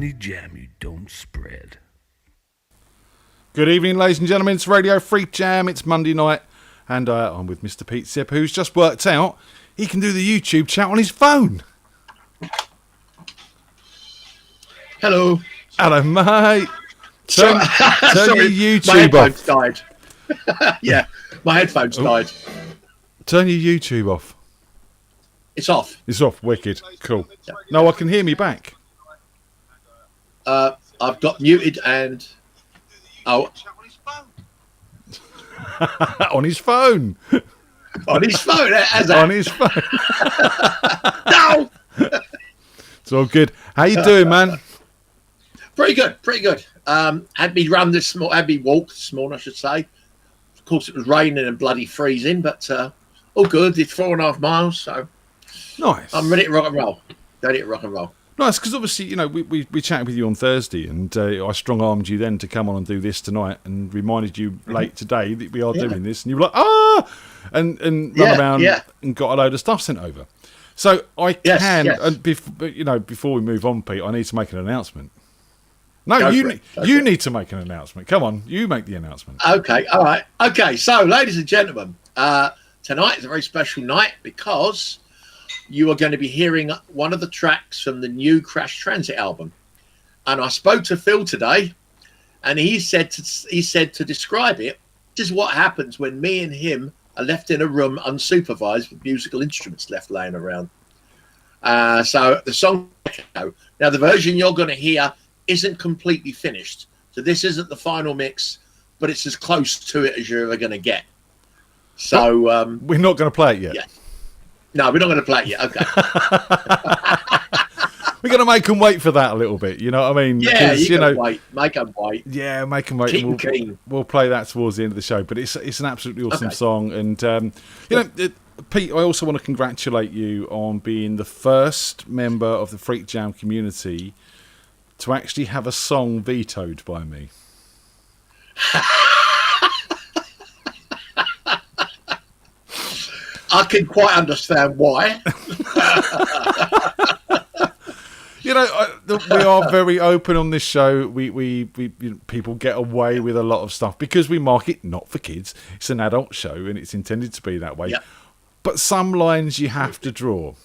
any jam you don't spread. Good evening, ladies and gentlemen. It's Radio FreakJam. It's Monday night, and I'm with Mr. Pete Cippa, who's just worked out he can do the YouTube chat on his phone. Hello. Hello, mate. Turn Sorry, your YouTube my headphones off. died. Yeah, my headphones died. Turn your YouTube off. It's off. It's off. Wicked. Cool. No, I can hear me back. I've got muted and... Oh. On his phone. On his phone. On his phone. No! It's all good. How you doing, man? Pretty good. Had me walk this morning, I should say. Of course, it was raining and bloody freezing, but all good. Did 4.5 miles, so Nice. I'm ready to rock and roll. Nice, because obviously, you know, we chatted with you on Thursday, and I strong-armed you then to come on and do this tonight, and reminded you late today that we are doing this, and you were like, ah! And run around and got a load of stuff sent over. So I can, and before we move on, Pete, I need to make an announcement. No, you need to make an announcement. Come on, you make the announcement. Okay, all right. Okay, so, ladies and gentlemen, tonight is a very special night because you are going to be hearing one of the tracks from the new Crash Transit album. And I spoke to Phil today, and he said to describe it, this is what happens when me and him are left in a room unsupervised with musical instruments left laying around. So the song, now the version you're going to hear isn't completely finished. So this isn't the final mix, but it's as close to it as you're ever going to get. So we're not going to play it yet. Yeah. No, we're not going to play it yet. Okay. We're going to make them wait for that a little bit. You know what I mean? Yeah, you know, wait. Make them wait. Yeah, make them wait. Keep them keen. We'll play that towards the end of the show. But it's an absolutely awesome song. And, Pete, I also want to congratulate you on being the first member of the FreakJam community to actually have a song vetoed by me. I can quite understand why. You know, we are very open on this show. We people get away with a lot of stuff because we market not for kids. It's an adult show and it's intended to be that way. Yep. But some lines you have to draw.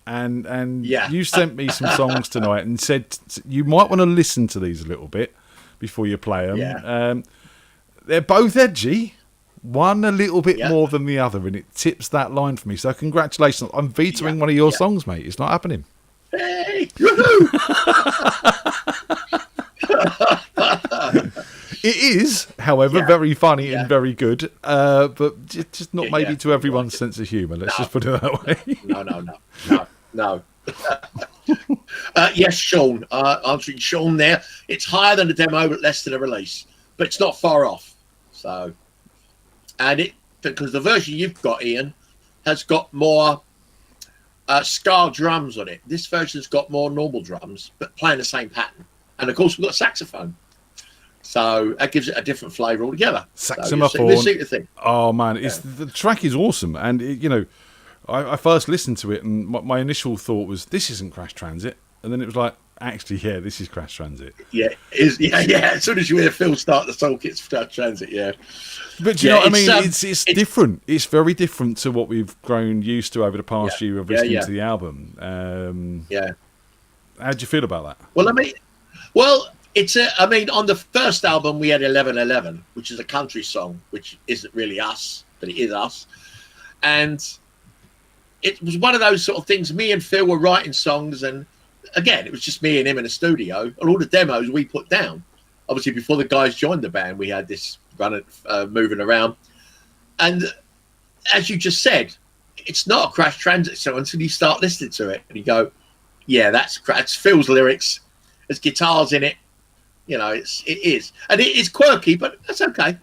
And you sent me some songs tonight and said you might want to listen to these a little bit before you play them. Yeah. They're both edgy. One a little bit more than the other, and it tips that line for me. So congratulations. I'm vetoing one of your songs, mate. It's not happening. Hey! It is, however, very funny and very good, but just not maybe to everyone's sense of humour. Let's just put it that way. No. Yes, Sean. Answering Sean there. It's higher than the demo, but less than the release. But it's not far off. So... And because the version you've got, Ian, has got more ska drums on it. This version's got more normal drums, but playing the same pattern. And of course, we've got saxophone, so that gives it a different flavour altogether. Saxophone. So see the thing. Oh man, the track is awesome, and I first listened to it, and my initial thought was, "This isn't Crash Transit," and then it was like, actually, yeah, this is Crash Transit. Yeah, As soon as you hear Phil start the song, it's Crash Transit. Yeah. But do you know what I mean? It's different. It's very different to what we've grown used to over the past year of listening to the album. How do you feel about that? Well, on the first album we had 1111, which is a country song, which isn't really us, but it is us. And it was one of those sort of things. Me and Phil were writing songs, and again, it was just me and him in a studio, and all the demos we put down. Obviously, before the guys joined the band, we had this running, moving around. And as you just said, it's not a Crash Transit song until you start listening to it. And you go, yeah, that's Phil's lyrics. There's guitars in it. You know, it is. And it is quirky, but that's okay.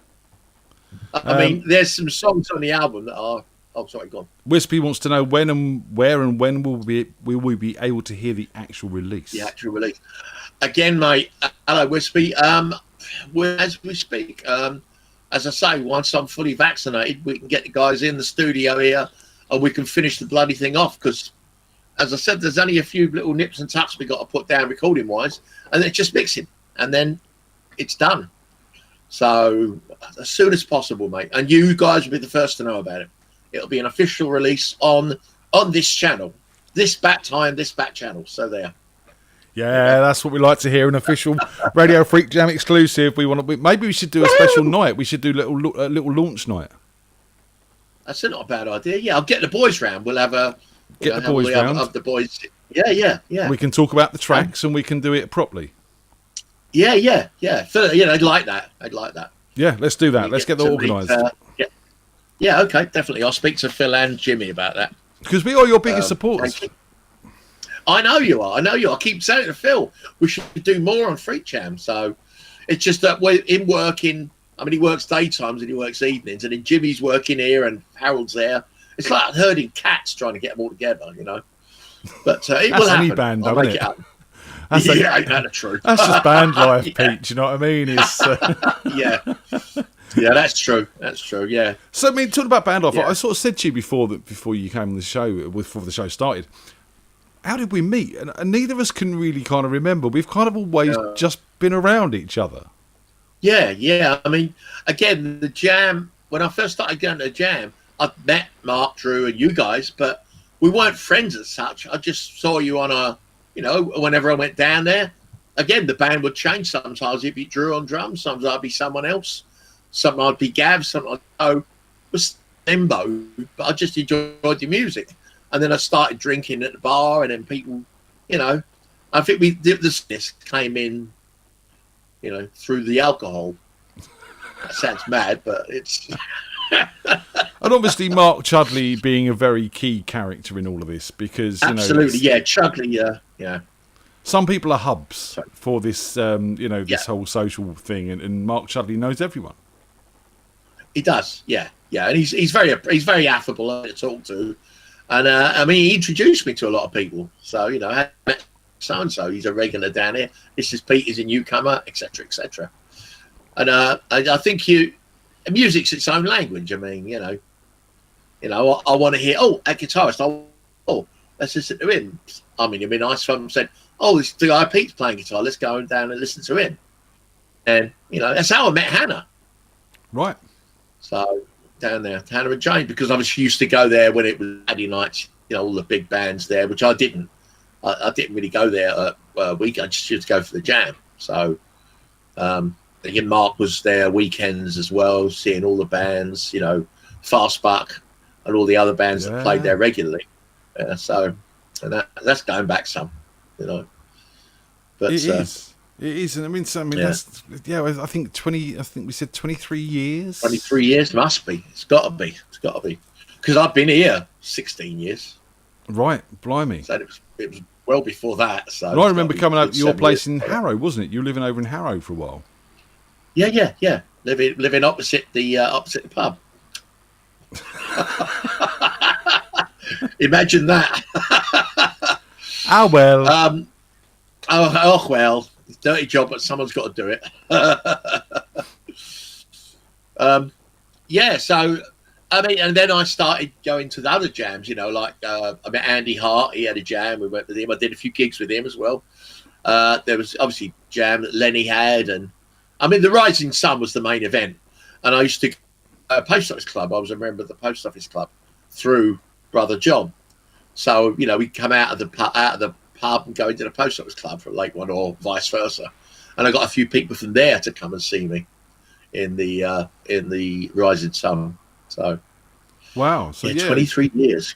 I mean, there's some songs on the album that are... Oh, sorry, go on. Wispy wants to know when and where and when will we be able to hear the actual release? The actual release. Again, mate, hello, Wispy. As we speak, as I say, once I'm fully vaccinated, we can get the guys in the studio here and we can finish the bloody thing off because as I said, there's only a few little nips and tucks we got to put down recording wise, and it's just mixing, and then it's done. So as soon as possible, mate, and you guys will be the first to know about it. It'll be an official release on this channel, this bat channel. So there. Yeah, that's what we like to hear. An official Radio Freak Jam exclusive. Maybe we should do a special night. We should do a little launch night. That's not a bad idea. Yeah, I'll get the boys round. We'll have a the boys round. Have the boys. Yeah. We can talk about the tracks and we can do it properly. Yeah. I'd like that. Yeah, let's do that. Let's get that organised. Yeah, okay, definitely. I'll speak to Phil and Jimmy about that. Because we are your biggest supporters. I know you are. I keep saying to Phil, we should do more on FreakJam. So it's just that we're in working. I mean, he works daytimes and he works evenings, and then Jimmy's working here and Harold's there. It's like herding cats trying to get them all together, you know. But it will happen. Band, I'll make it happen. That's that's true. That's just band life, Pete. You know what I mean? It's, Yeah, that's true. Yeah. So I mean, talking about band life, Yeah. I sort of said to you before you came on the show, before the show started. How did we meet? And neither of us can really kind of remember. We've kind of always just been around each other. Yeah. I mean, again, the Jam. When I first started going to the Jam, I met Mark, Drew, and you guys, but we weren't friends as such. I just saw you on whenever I went down there. Again, the band would change sometimes. It'd be Drew on drums, sometimes I'd be someone else. Sometimes I'd be Gav, sometimes it was limbo, but I just enjoyed the music. And then I started drinking at the bar, and then people, I think this came in, through the alcohol. That sounds mad, but it's... And obviously Mark Chudley being a very key character in all of this, because absolutely, Chudley, yeah. Some people are hubs for this, this whole social thing, and Mark Chudley knows everyone. He does, yeah, and he's very affable to talk to, and I mean, he introduced me to a lot of people. So I met so and so. He's a regular down here. This is Pete. He's a newcomer, etc. And I think music's its own language. I mean, I want to hear. Oh, a guitarist. Oh, let's listen to him. I mean, it'd be nice if someone said, "Oh, this the guy Pete's playing guitar. Let's go down and listen to him." And that's how I met Hannah. Right. So down there, Hannah and Jane, because I used to go there when it was Saturday nights. All the big bands there, which I didn't. I didn't really go there weekend. I just used to go for the Jam. So, again, Mark was there weekends as well, seeing all the bands. Fastbuck and all the other bands that played there regularly. So, and that's going back some. But it is, and I mean, that's I think 20. I think we said 23 years. 23 years must be. It's got to be. Because I've been here 16 years. Right, blimey. So it was well before that. So I remember coming up to your place in Harrow, wasn't it? You were living over in Harrow for a while. Yeah. Living opposite the pub. Imagine that. Oh well. Oh well. It's a dirty job, but someone's got to do it. So I mean, and then I started going to the other jams. Like I met Andy Hart. He had a jam. We went with him. I did a few gigs with him as well. There was obviously jam that Lenny had, and I mean, the Rising Sun was the main event. And I used to Post Office Club. I was a member of the Post Office Club through Brother John. So we'd come out of the pub and go into the Post Office Club for a late one, or vice versa. And I got a few people from there to come and see me in the Rising Sun. So wow, so 23 years.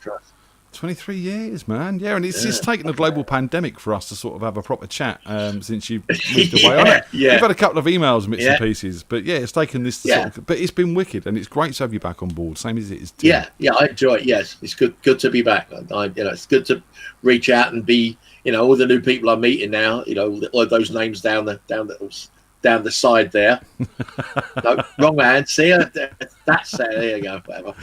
23 years, man. Yeah, and it's taken a global pandemic for us to sort of have a proper chat since you've moved away. We've had a couple of emails and bits and pieces, but it's taken this to sort of, but it's been wicked, and it's great to have you back on board, same as it is too. Yeah, I enjoy it. Yes, it's good to be back. It's good to reach out and be, all the new people I'm meeting now, all those names down the side there. No, wrong man. See, that's there you go. Whatever.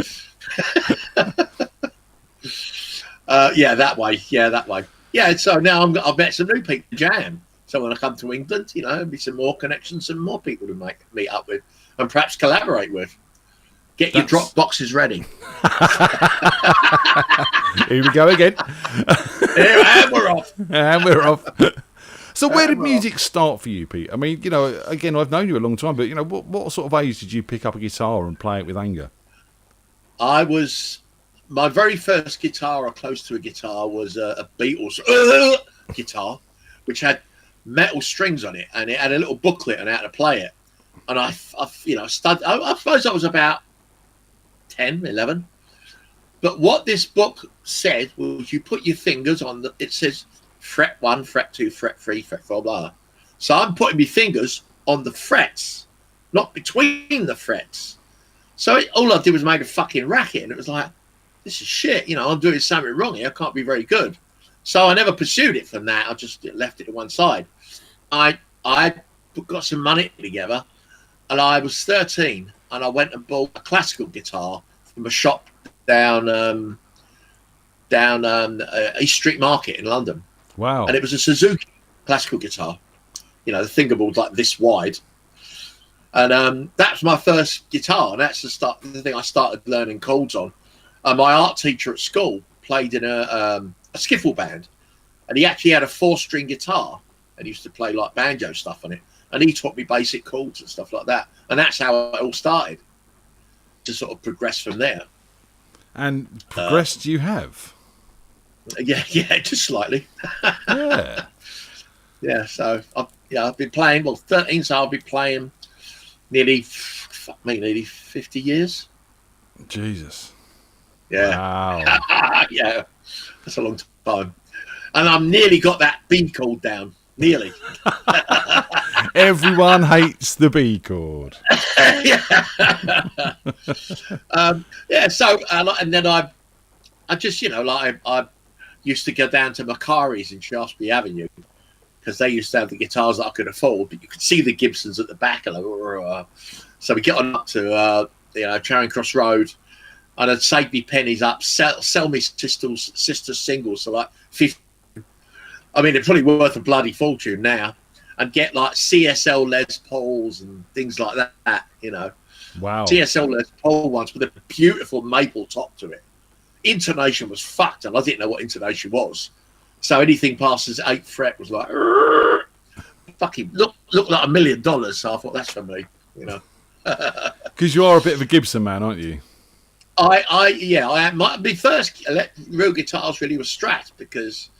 That way. Yeah, so now I've met some new people to jam. So when I come to England, there'll be some more connections, some more people to meet up with and perhaps collaborate with. Get your drop boxes ready. Here we go again. And we're off. And we're off. So where did music start for you, Pete? I mean, you know, again, I've known you a long time, but, you know, what sort of age did you pick up a guitar and play it with anger? My very first guitar, or close to a guitar, was a Beatles guitar, which had metal strings on it, and it had a little booklet on how to play it. And I studied. I suppose I was about 10, 11. But what this book said was, you put your fingers on it says fret 1, fret 2, fret 3, fret 4, blah. So I'm putting my fingers on the frets, not between the frets. So all I did was make a fucking racket, and it was like, this is shit. You know, I'm doing something wrong here. I can't be very good. So I never pursued it from that. I just left it to one side. I got some money together, and I was 13, and I went and bought a classical guitar from a shop down East Street Market in London. Wow. And it was a Suzuki classical guitar. You know, the fingerboard's like this wide. And that's my first guitar, and that's the thing I started learning chords on. My art teacher at school played in a skiffle band, and he actually had a 4-string guitar, and he used to play like banjo stuff on it. And he taught me basic chords and stuff like that, and that's how it all started. To sort of progress from there. And progressed you have? Yeah, just slightly. Yeah. Yeah. So I've been playing. Well, 13, so I'll be playing nearly 50 years. Jesus. Yeah. Wow. Yeah. That's a long time. And I've nearly got that B chord down. Nearly. Everyone hates the B chord. Yeah. So, and then I just, I used to go down to Macari's in Shaftesbury Avenue, because they used to have the guitars that I could afford, but you could see the Gibsons at the back. So we get on up to Charing Cross Road, and I'd save me pennies up, sell me sister's singles, so like 50. I mean, they're probably worth a bloody fortune now, and get like CSL Les Pauls and things like that. Wow. CSL Les Paul ones with a beautiful maple top to it. Intonation was fucked, and I didn't know what intonation was. So anything past his 8th fret was like, fucking look like $1 million. So I thought, that's for me, Because you are a bit of a Gibson man, aren't you? I am. My first real guitars really were Strat, because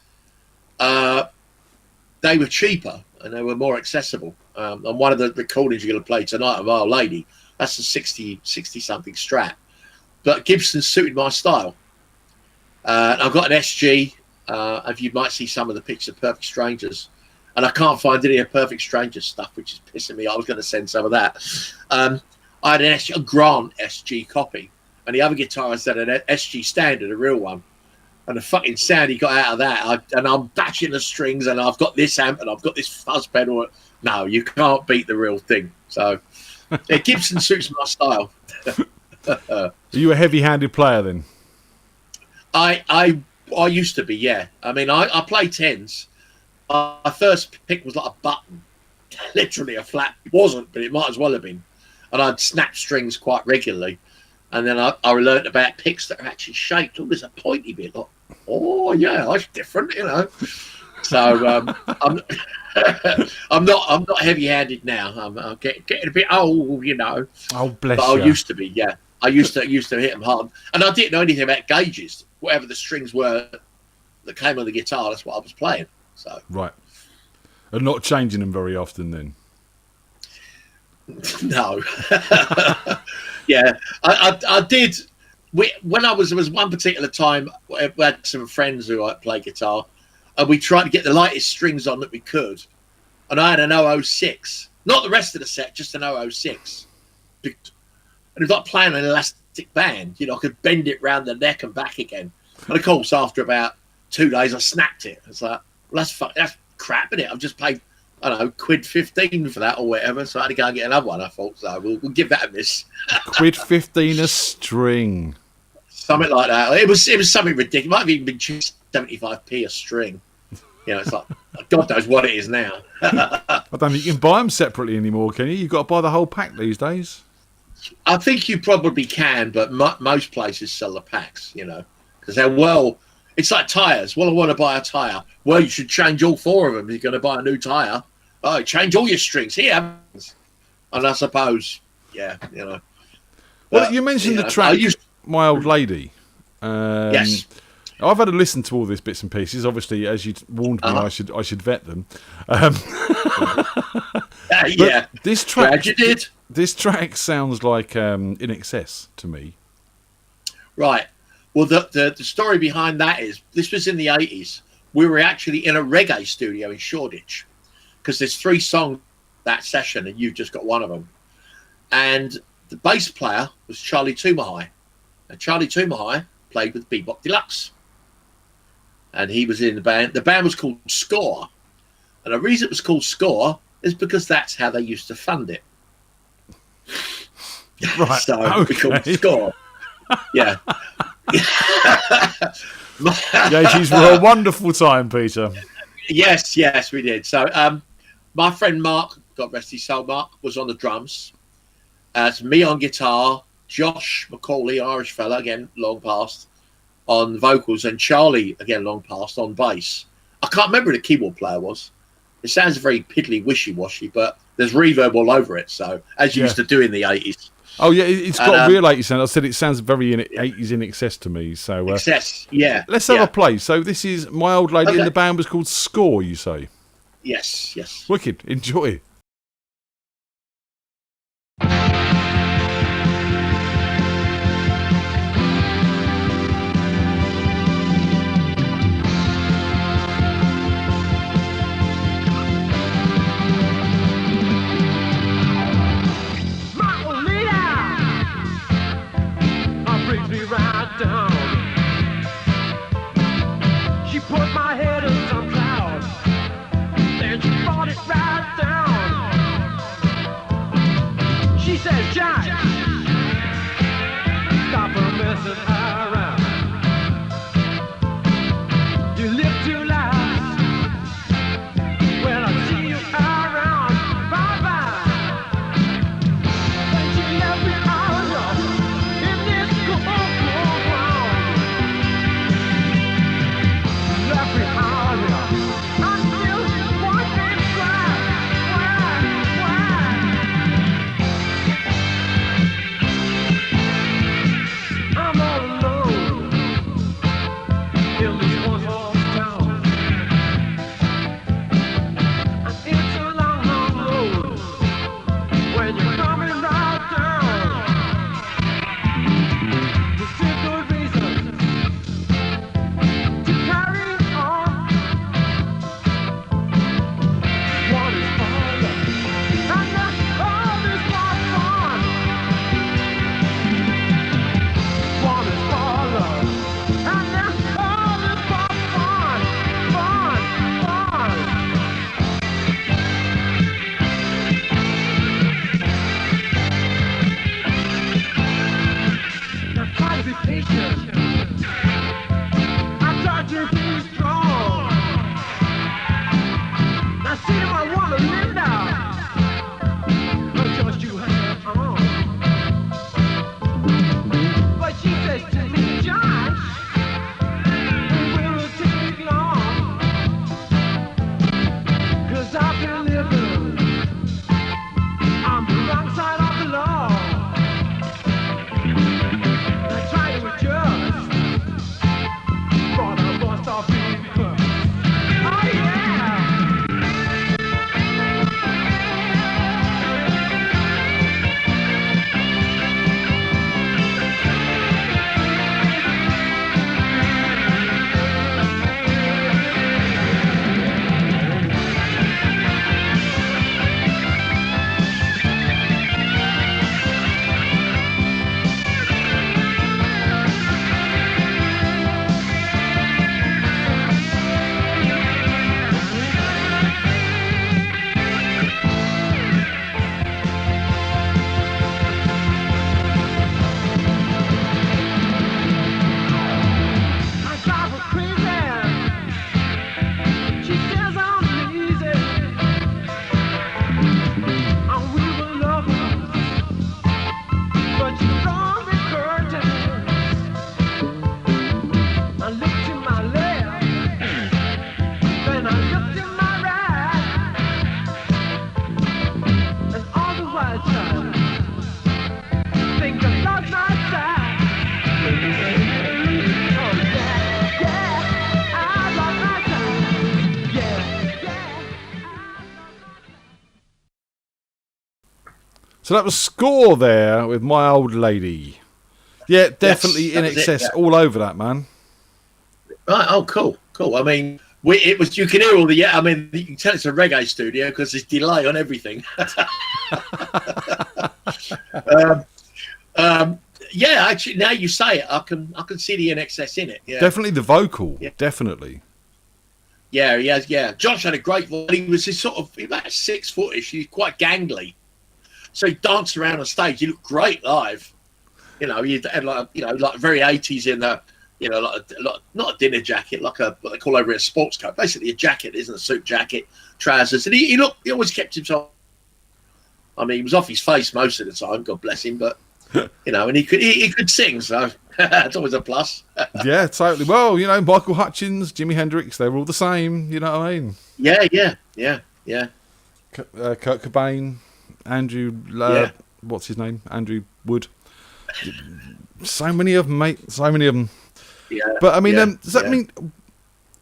they were cheaper and they were more accessible. And one of the recordings you're going to play tonight of Our Lady, that's a 60-something Strat. But Gibson suited my style. I've got an SG. You might see some of the pictures of Perfect Strangers. And I can't find any of Perfect Strangers stuff, which is pissing me. I was going to send some of that. I had a Grant SG copy. And the other guitarist had an SG Standard, a real one. And the fucking sound he got out of that, and I'm bashing the strings, and I've got this amp, and I've got this fuzz pedal. No, you can't beat the real thing. So, yeah, Gibson suits my style. Are you a heavy-handed player then? I used to be, yeah. I mean, I play 10s. My first pick was like a button, literally a flat. It wasn't, but it might as well have been. And I'd snap strings quite regularly. And then I learned about picks that are actually shaped. Oh, there's a pointy bit. Like, oh yeah, that's different, So I'm not heavy-handed now. I'm getting a bit old, Oh, bless you. But I used to be, yeah. I used to hit them hard, and I didn't know anything about gauges. Whatever the strings were that came on the guitar, that's what I was playing. So right, and not changing them very often then. No. Yeah, I did. When there was one particular time, we had some friends who play guitar, and we tried to get the lightest strings on that we could. And I had an 006, not the rest of the set, just an 006. And it was like playing an elastic band. I could bend it round the neck and back again. And of course, after about 2 days, I snapped it. It's like, well, that's crap, isn't it? I've just paid, I don't know, £15 for that or whatever. So I had to go and get another one. I thought, so we'll give that a miss. £15 a string. Something like that. It was something ridiculous. It might have even been 75p a string. It's like, God knows what it is now. I don't think you can buy them separately anymore, can you? You've got to buy the whole pack these days. I think you probably can, but most places sell the packs, you know, because they're well. It's like tires. Well, I want to buy a tire. Well, you should change all 4 of them. You're going to buy a new tire. Oh, change all your strings here. And I suppose, yeah, you know. Well, you mentioned the track, My Old Lady. Yes. I've had a listen to all these bits and pieces. Obviously, as you warned me, I should vet them. Yeah. This track, glad you did. This track sounds like In Excess to me. Right. Well, the story behind that is this was in the 80s. We were actually in a reggae studio in Shoreditch because there's 3 songs that session, and you've just got one of them. And the bass player was Charlie Toomahai. And Charlie Toomahai played with Bebop Deluxe. And he was in the band. The band was called Score. And the reason it was called Score is because that's how they used to fund it. Right. So we called it Score. Yeah. The 80s were a wonderful time, Peter. Yes, we did. So my friend Mark, God rest his soul, Mark, was on the drums. It's me on guitar, Josh McCauley, Irish fella, again, long past, on vocals, and Charlie, again, long past, on bass. I can't remember who the keyboard player was. It sounds very piddly, wishy-washy, but there's reverb all over it, so as you used to do in the 80s. Oh, yeah, it's got real 80s sound. I said it sounds very 80s in excess to me. So excess, yeah. Let's have a play. So this is My Old Lady, and the band was called Score, you say? Yes. Wicked. Enjoy. She put my head in some clouds, then she brought it right down. So that was Score there with My Old Lady. Yeah, definitely In Excess all over that, man. Right. Oh, cool. I mean, it was. You can hear all the. I mean, you can tell it's a reggae studio because there's delay on everything. Yeah, actually, now you say it, I can see the NXS in it. Yeah, definitely the vocal. Yeah. Definitely. Yeah, he has. Yeah, Josh had a great voice. He was this sort of about 6 footish. He's quite gangly, so he danced around on stage. He looked great live. You know, he had like very 80s in the like not a dinner jacket, like what they call over here a sports coat. Basically, a jacket, isn't a suit jacket, trousers, and he always kept himself. I mean, he was off his face most of the time. God bless him, but. And he could sing, so that's always a plus. Yeah, totally. Well, Michael Hutchins, Jimi Hendrix, they were all the same. You know what I mean? Yeah. Kurt Cobain, Andrew, what's his name? Andrew Wood. So many of them, mate. So many of them. Yeah. But I mean, does that mean?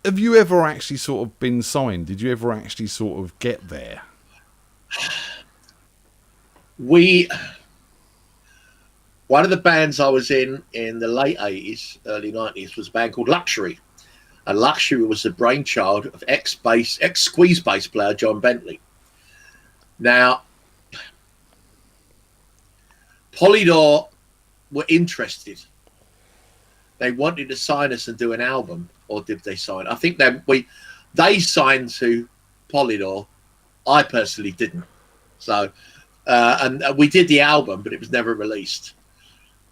Have you ever actually sort of been signed? Did you ever actually sort of get there? One of the bands I was in the late 80s, early 90s was a band called Luxury. And Luxury was the brainchild of ex-Squeeze bass player John Bentley. Now, Polydor were interested. They wanted to sign us and do an album, or did they sign? I think they signed to Polydor. I personally didn't. So, and we did the album, but it was never released.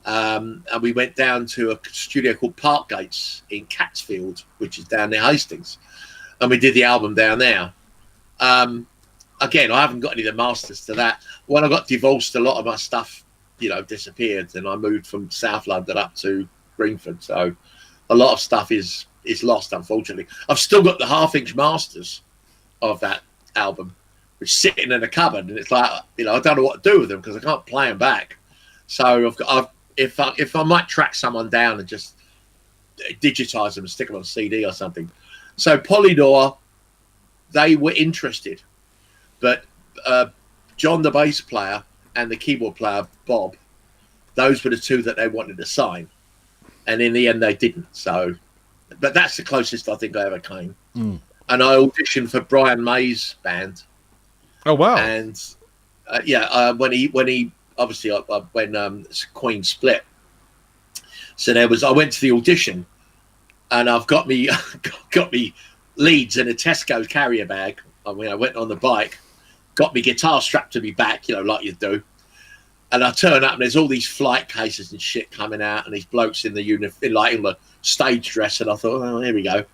And we went down to a studio called Parkgates in Cattsfield, which is down near Hastings, and we did the album down there. Again, I haven't got any of the masters to that. When I got divorced, a lot of my stuff, disappeared, and I moved from South London up to Greenford. So a lot of stuff is lost, unfortunately. I've still got the half-inch masters of that album, which is sitting in a cupboard, and it's like, I don't know what to do with them because I can't play them back. So if I might track someone down and just digitize them and stick them on a CD or something. So Polydor, they were interested, but John, the bass player, and the keyboard player, Bob, those were the two that they wanted to sign. And in the end, they didn't. So, but that's the closest I think I ever came. And I auditioned for Brian May's band. Oh, wow. And when he obviously when Queen split, so I went to the audition, and I've got me leads in a Tesco carrier bag. I mean, I went on the bike, got me guitar strapped to me back, like you do, and I turn up and there's all these flight cases and shit coming out, and these blokes in the in the stage dress, and I thought, oh, here we go.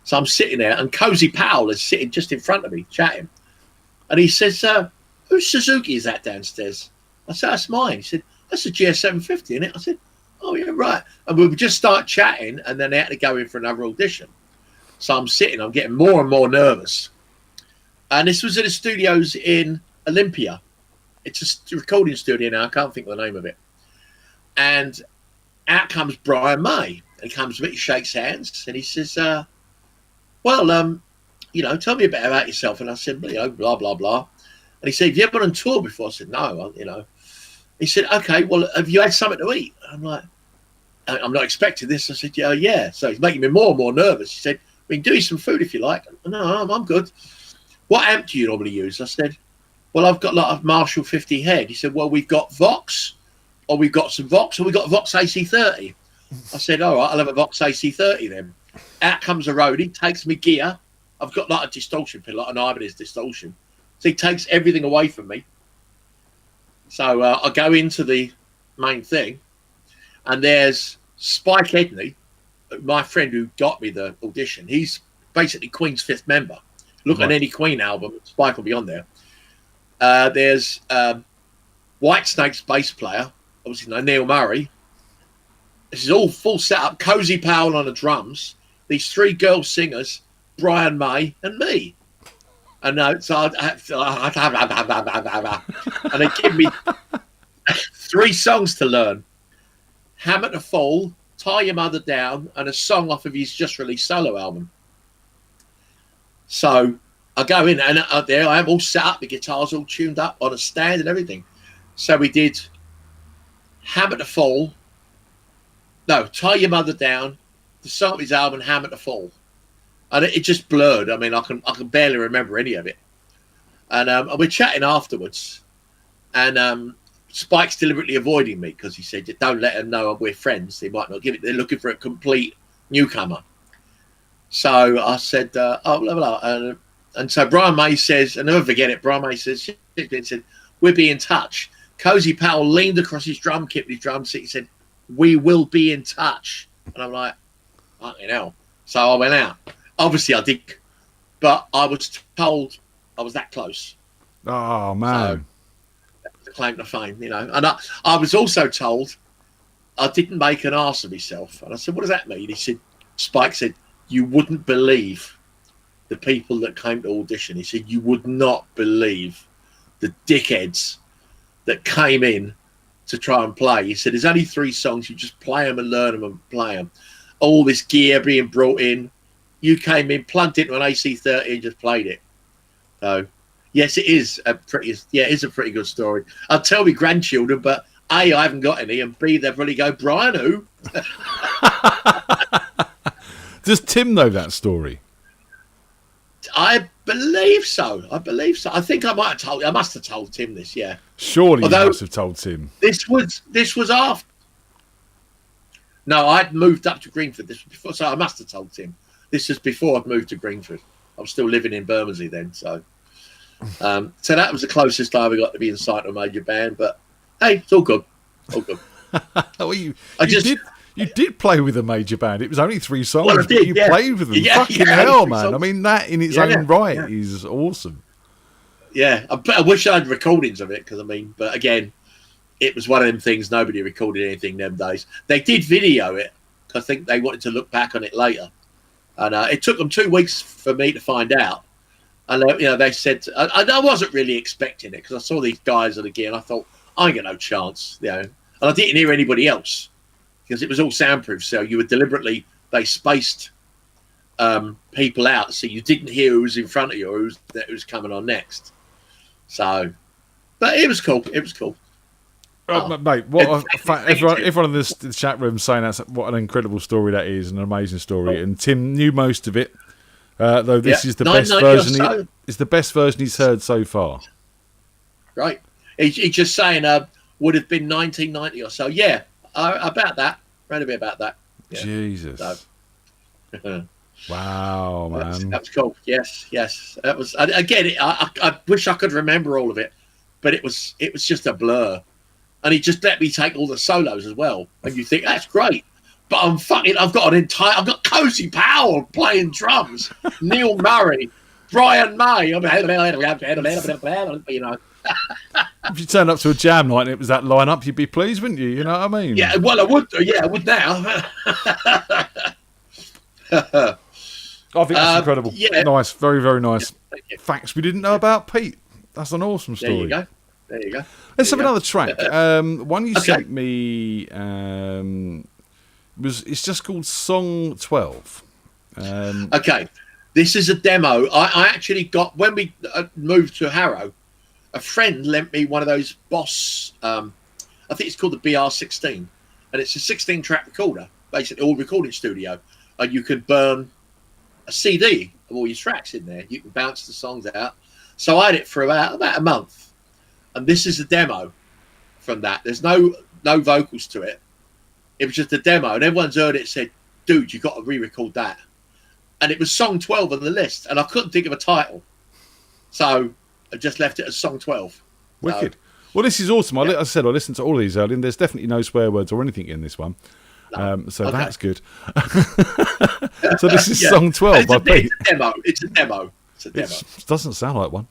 So I'm sitting there, and Cozy Powell is sitting just in front of me chatting, and he says, "Whose Suzuki is that downstairs?" I said, "That's mine." He said, "That's a GS 750, isn't it?" I said, "Oh, yeah, right." And we would just start chatting, and then they had to go in for another audition. So I'm getting more and more nervous. And this was at the studios in Olympia. It's a recording studio now. I can't think of the name of it. And out comes Brian May. And he comes to me, he shakes hands, and he says, well, tell me a bit about yourself. And I said, blah, blah, blah. And he said, have you ever been on tour before? I said, no, He said, okay, well, have you had something to eat? I'm like, I'm not expecting this. I said, yeah. So he's making me more and more nervous. He said, we can do you some food if you like. No, I'm good. What amp do you normally use? I said, well, I've got a lot of Marshall 50 head. He said, well, we've got Vox, or we've got some Vox, or we've got Vox AC30. I said, all right, I'll have a Vox AC30 then. Out comes a roadie, takes me gear. I've got like a distortion pin, like an Ibanez distortion. So he takes everything away from me. So I go into the main thing, and there's Spike Edney, my friend who got me the audition. He's basically Queen's fifth member. Look at any Queen album, Spike will be on there. There's Whitesnake's bass player, obviously Neil Murray. This is all full setup. Cozy Powell on the drums. These three girl singers, Brian May and me. And so and they give me 3 songs to learn: Hammer to Fall, Tie Your Mother Down, and a song off of his just released solo album. So I go in, and there I am all set up, the guitar's all tuned up on a stand and everything. So we did Hammer to Fall. No, Tie Your Mother Down, the song of his album, Hammer to Fall. And it just blurred. I mean, I can barely remember any of it. And we're chatting afterwards. And Spike's deliberately avoiding me because he said, don't let them know we're friends. They might not give it. They're looking for a complete newcomer. So I said, oh, blah, blah, blah. And so Brian May says, and I'll never forget it, Brian May says, we'll be in touch. Cozy Powell leaned across his drum kit with his drum set. He said, we will be in touch. And I'm like, fucking hell. So I went out. Obviously I did, but I was told I was that close. Oh, man. So, the claim to fame, you know. And I was also told I didn't make an arse of myself. And I said, what does that mean? He said, Spike said, you wouldn't believe the people that came to audition. He said, you would not believe the dickheads that came in to try and play. He said, there's only 3 songs. You just play them and learn them and play them. All this gear being brought in. You came in, plugged into an AC-30 and just played it. So, yes, it is a pretty good story. I'll tell my grandchildren, but A, I haven't got any, and B, they'll probably go, Brian who? Does Tim know that story? I believe so. I think I must have told Tim this, yeah. Surely you must have told Tim. This was after. No, I'd moved up to Greenford. This was before, so I must have told Tim. This was before I'd moved to Greenford. I was still living in Bermondsey then, so so that was the closest I ever got to being signed to a major band. But hey, it's all good. All good. Well, you did play with a major band. It was only 3 songs, well, but you played with them. Fucking hell, man. Songs. I mean, that in its own right is awesome. Yeah, I wish I had recordings of it because, I mean, but again, it was one of them things, nobody recorded anything them days. They did video it because I think they wanted to look back on it later. And it took them 2 weeks for me to find out. And, they said, I wasn't really expecting it because I saw these guys at the gear and I thought, I ain't got no chance, you know. And I didn't hear anybody else because it was all soundproof. So you were they spaced people out so you didn't hear who was in front of you or who was coming on next. So, but it was cool. It was cool. Mate, everyone in this chat room saying that's what an incredible story that is, an amazing story. And Tim knew most of it, though this is the best version. It's the best version he's heard so far. Right. He's just saying would have been 1990 or so. Yeah, about that. Read a bit about that. Yeah. Jesus. So. Wow, man. That was cool. Yes. That was again. I wish I could remember all of it, but it was just a blur. And he just let me take all the solos as well. And you think that's great, but I've got Cozy Powell playing drums, Neil Murray, Brian May. You know. If you turned up to a jam night and it was that lineup, you'd be pleased, wouldn't you? You know what I mean? Yeah. Well, I would. Yeah, I would now. I think that's incredible. Yeah. Nice, very, very nice. Facts we didn't know about Pete. That's an awesome story. There you go. Let's have another track. One you sent me it's just called Song 12. Okay, this is a demo. I actually got when we moved to Harrow. A friend lent me one of those Boss. I think it's called the BR16, and it's a 16-track recorder, basically all recording studio, and you could burn a CD of all your tracks in there. You can bounce the songs out. So I had it for about a month. And this is a demo from that. There's no vocals to it. It was just a demo. And everyone's heard it said, dude, you got to re-record that. And it was song 12 on the list. And I couldn't think of a title. So I just left it as song 12. Wicked. Well, this is awesome. I said I listened to all of these earlier, and there's definitely no swear words or anything in this one. So that's good. So this is song 12 by Pete. It's a demo. It doesn't sound like one.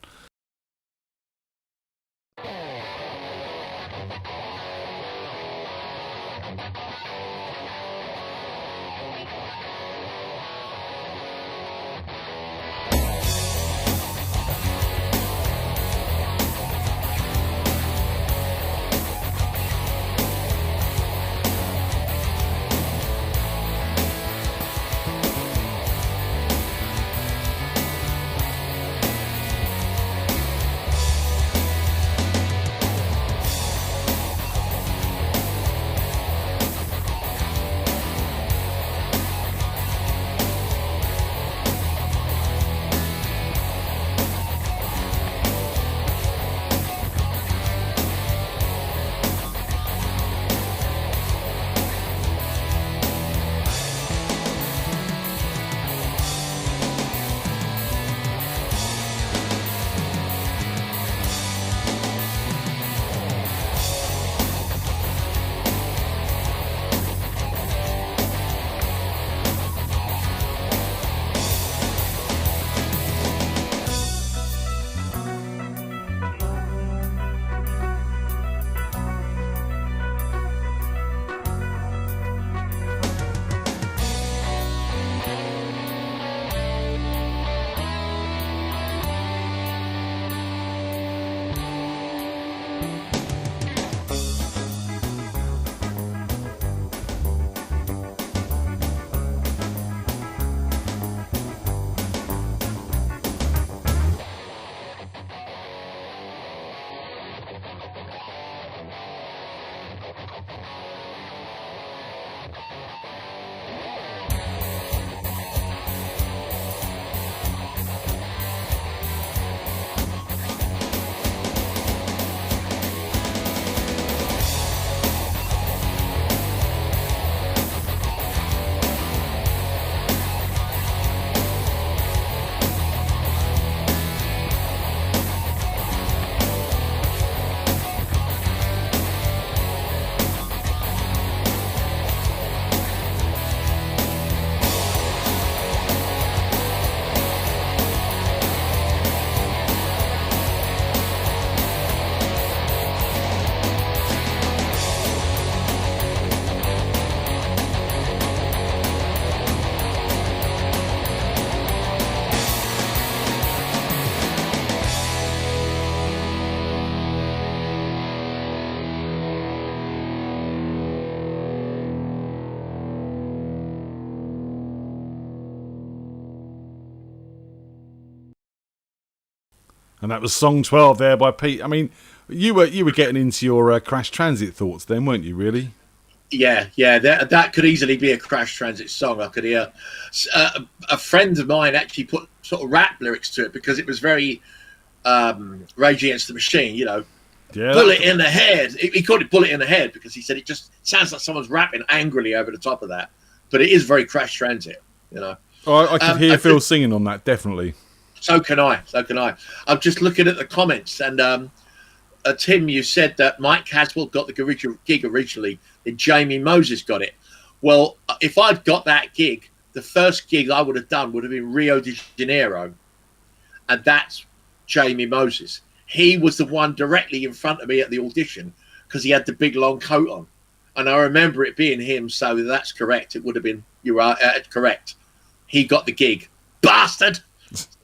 And that was song 12 there by Pete. I mean, you were getting into your Crash Transit thoughts then, weren't you, really? Yeah, that could easily be a Crash Transit song. I could hear a friend of mine actually put sort of rap lyrics to it because it was very Rage Against the Machine, you know. Yeah, bullet in the head. He called it bullet in the head because he said it just sounds like someone's rapping angrily over the top of that. But it is very Crash Transit, you know. Oh, I could hear Phil singing on that, definitely. So can I. I'm just looking at the comments, and Tim, you said that Mike Caswell got the gig originally, and Jamie Moses got it. Well, if I'd got that gig, the first gig I would have done would have been Rio de Janeiro, and that's Jamie Moses. He was the one directly in front of me at the audition because he had the big long coat on. And I remember it being him, so that's correct. It would have been, you are correct. He got the gig. Bastard!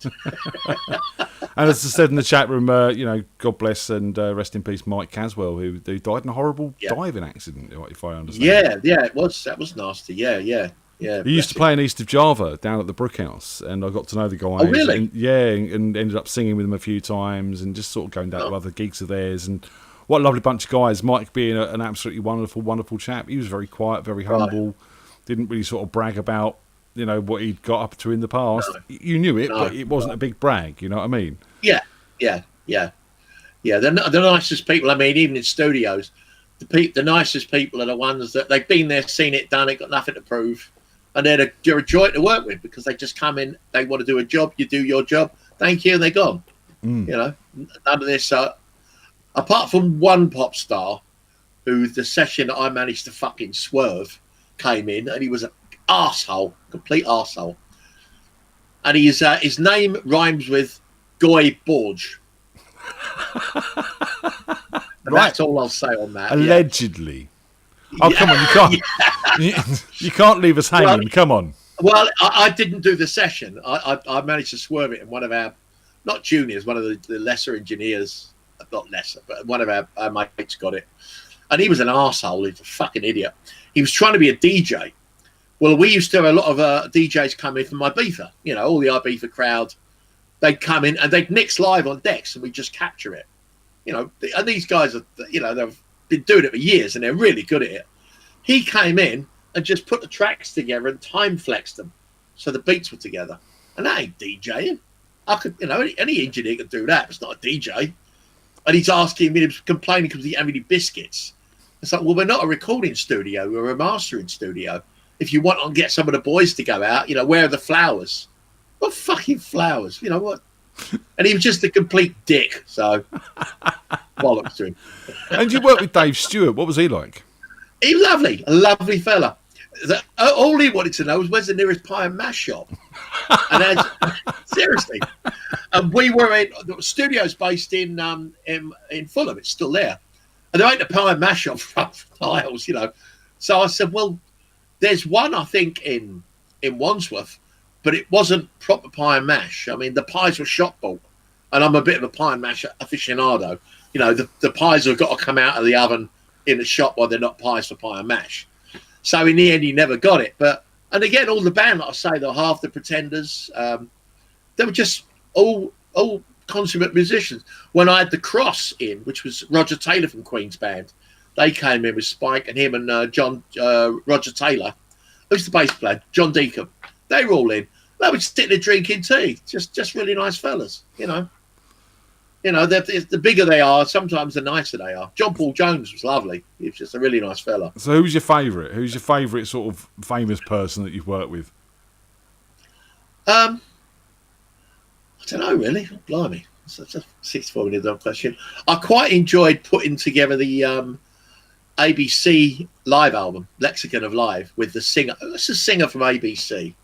And as I said in the chat room, God bless and rest in peace Mike Caswell, who died in a horrible diving accident, if I understand. Yeah, it was. That was nasty. Yeah. He used to play in East of Java down at the Brookhouse, and I got to know the guys. Oh, really? And ended up singing with them a few times, and just sort of going down to other gigs of theirs. And what a lovely bunch of guys. Mike being an absolutely wonderful chap. He was very quiet, very humble. Didn't really sort of brag about what he'd got up to in the past. No. You knew it, but it wasn't a big brag. You know what I mean? Yeah. They're the nicest people. I mean, even in studios, the nicest people are the ones that they've been there, seen it, done it, got nothing to prove. And they're a joy to work with because they just come in, they want to do a job, you do your job, thank you, and they're gone. None of this. Apart from one pop star, who the session that I managed to fucking swerve came in, and he was an arsehole, complete arsehole. And his name rhymes with Goy Borge. That's all I'll say on that. Allegedly. Yeah. Oh, come on, you can't. You can't leave us hanging. Well, come on. Well, I didn't do the session. I managed to swerve it, and one of our, not juniors, one of the lesser engineers, not lesser, but one of our mates got it. And he was an arsehole. He's a fucking idiot. He was trying to be a DJ. Well, we used to have a lot of DJs come in from Ibiza. All the Ibiza crowd. They'd come in and they'd mix live on decks, and we'd just capture it. And these guys are, they've been doing it for years, and they're really good at it. He came in and just put the tracks together and time flexed them so the beats were together. And that ain't DJing. I could, any engineer could do that. It's not a DJ. And he's asking me, he's complaining because he didn't have any biscuits. It's like, well, we're not a recording studio, we're a mastering studio. If you want to get some of the boys to go out, where are the flowers? What fucking flowers? What? And he was just a complete dick. So, bollocks to him. And you worked with Dave Stewart. What was he like? He was lovely, a lovely fella. All he wanted to know was where's the nearest pie and mash shop. And seriously, and we were in the studio's based in Fulham. It's still there, and there ain't a pie and mash shop for miles, So I said, well, there's one I think in Wandsworth, but it wasn't proper pie and mash. I mean, the pies were shop bought, and I'm a bit of a pie and mash aficionado. The pies have got to come out of the oven in the shop while they're not pies for pie and mash. So in the end, he never got it. And again, all the band, like I say, they were half the Pretenders. They were just all consummate musicians. When I had the Cross in, which was Roger Taylor from Queen's band, they came in with Spike and him and Roger Taylor, who's the bass player, John Deacon. They were all in. They were sitting there drinking tea. Just really nice fellas, the bigger they are, sometimes the nicer they are. John Paul Jones was lovely. He was just a really nice fella. So who's your favourite? Who's your favourite sort of famous person that you've worked with? I don't know, really. Blimey. That's a 64-minute question. I quite enjoyed putting together the ABC live album, Lexicon of Live, with the singer. What's the singer from ABC?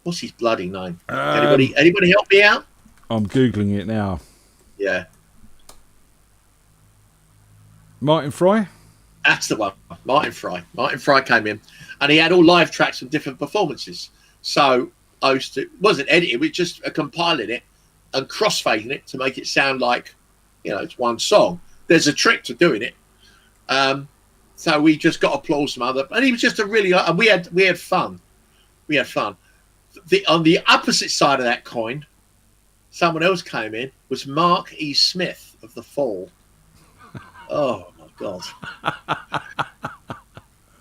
What's his bloody name? Anybody help me out? I'm Googling it now. Yeah. Martin Fry? That's the one. Martin Fry. Martin Fry came in and he had all live tracks from different performances. So I wasn't editing, we just compiling it and crossfading it to make it sound like, it's one song. There's a trick to doing it. So we just got applause from other, and he was just a really, and we had fun. We had fun. On the opposite side of that coin, someone else came in, was Mark E. Smith of The Fall. Oh, my God.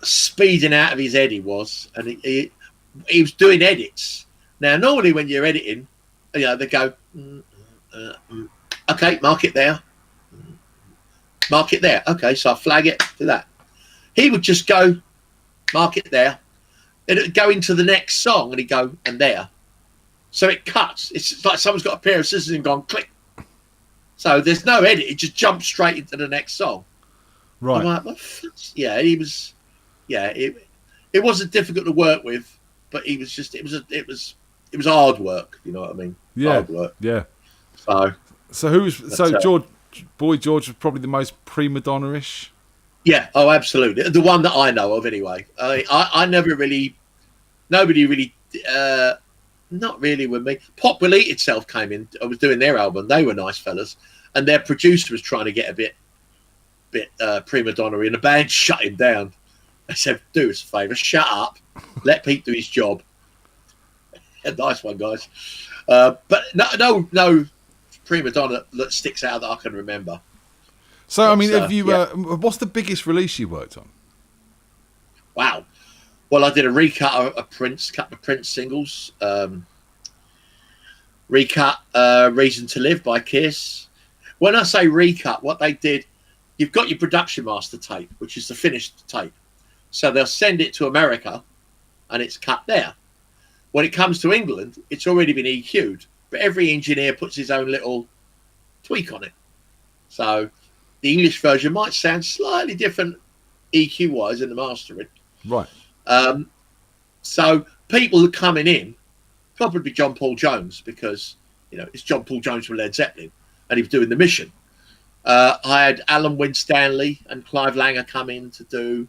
Speeding out of his head he was. And he was doing edits. Now, normally when you're editing, they go, okay, mark it there. Mark it there. Okay, so I flag it, do that. He would just go, mark it there. And it would go into the next song and he'd go, and there. So it cuts. It's like someone's got a pair of scissors and gone click. So there's no edit. It just jumps straight into the next song. Right. I'm like, yeah, he was. Yeah, it wasn't difficult to work with, but he was just. It was hard work. You know what I mean? Yeah. Hard work. Yeah. So George was probably the most prima donna-ish. Yeah. Oh, absolutely. The one that I know of, anyway. I never really. Nobody really. Not really with me. Pop Will Eat Itself came in. I was doing their album. They were nice fellas, and their producer was trying to get a bit prima donna, and the band shut him down. I said, "Do us a favour, shut up. Let Pete do his job." A nice one, guys. But no prima donna that sticks out that I can remember. So, I mean, have you? What's the biggest release you worked on? Wow. Well, I did a recut of a couple of Prince singles. Recut Reason to Live by Kiss. When I say recut, what they did, you've got your production master tape, which is the finished tape. So they'll send it to America and it's cut there. When it comes to England, it's already been EQ'd, but every engineer puts his own little tweak on it. So the English version might sound slightly different EQ-wise in the mastering. Right. So people coming in, probably John Paul Jones, because it's John Paul Jones from Led Zeppelin, and he was doing The Mission. I had Alan Winstanley and Clive Langer come in to do.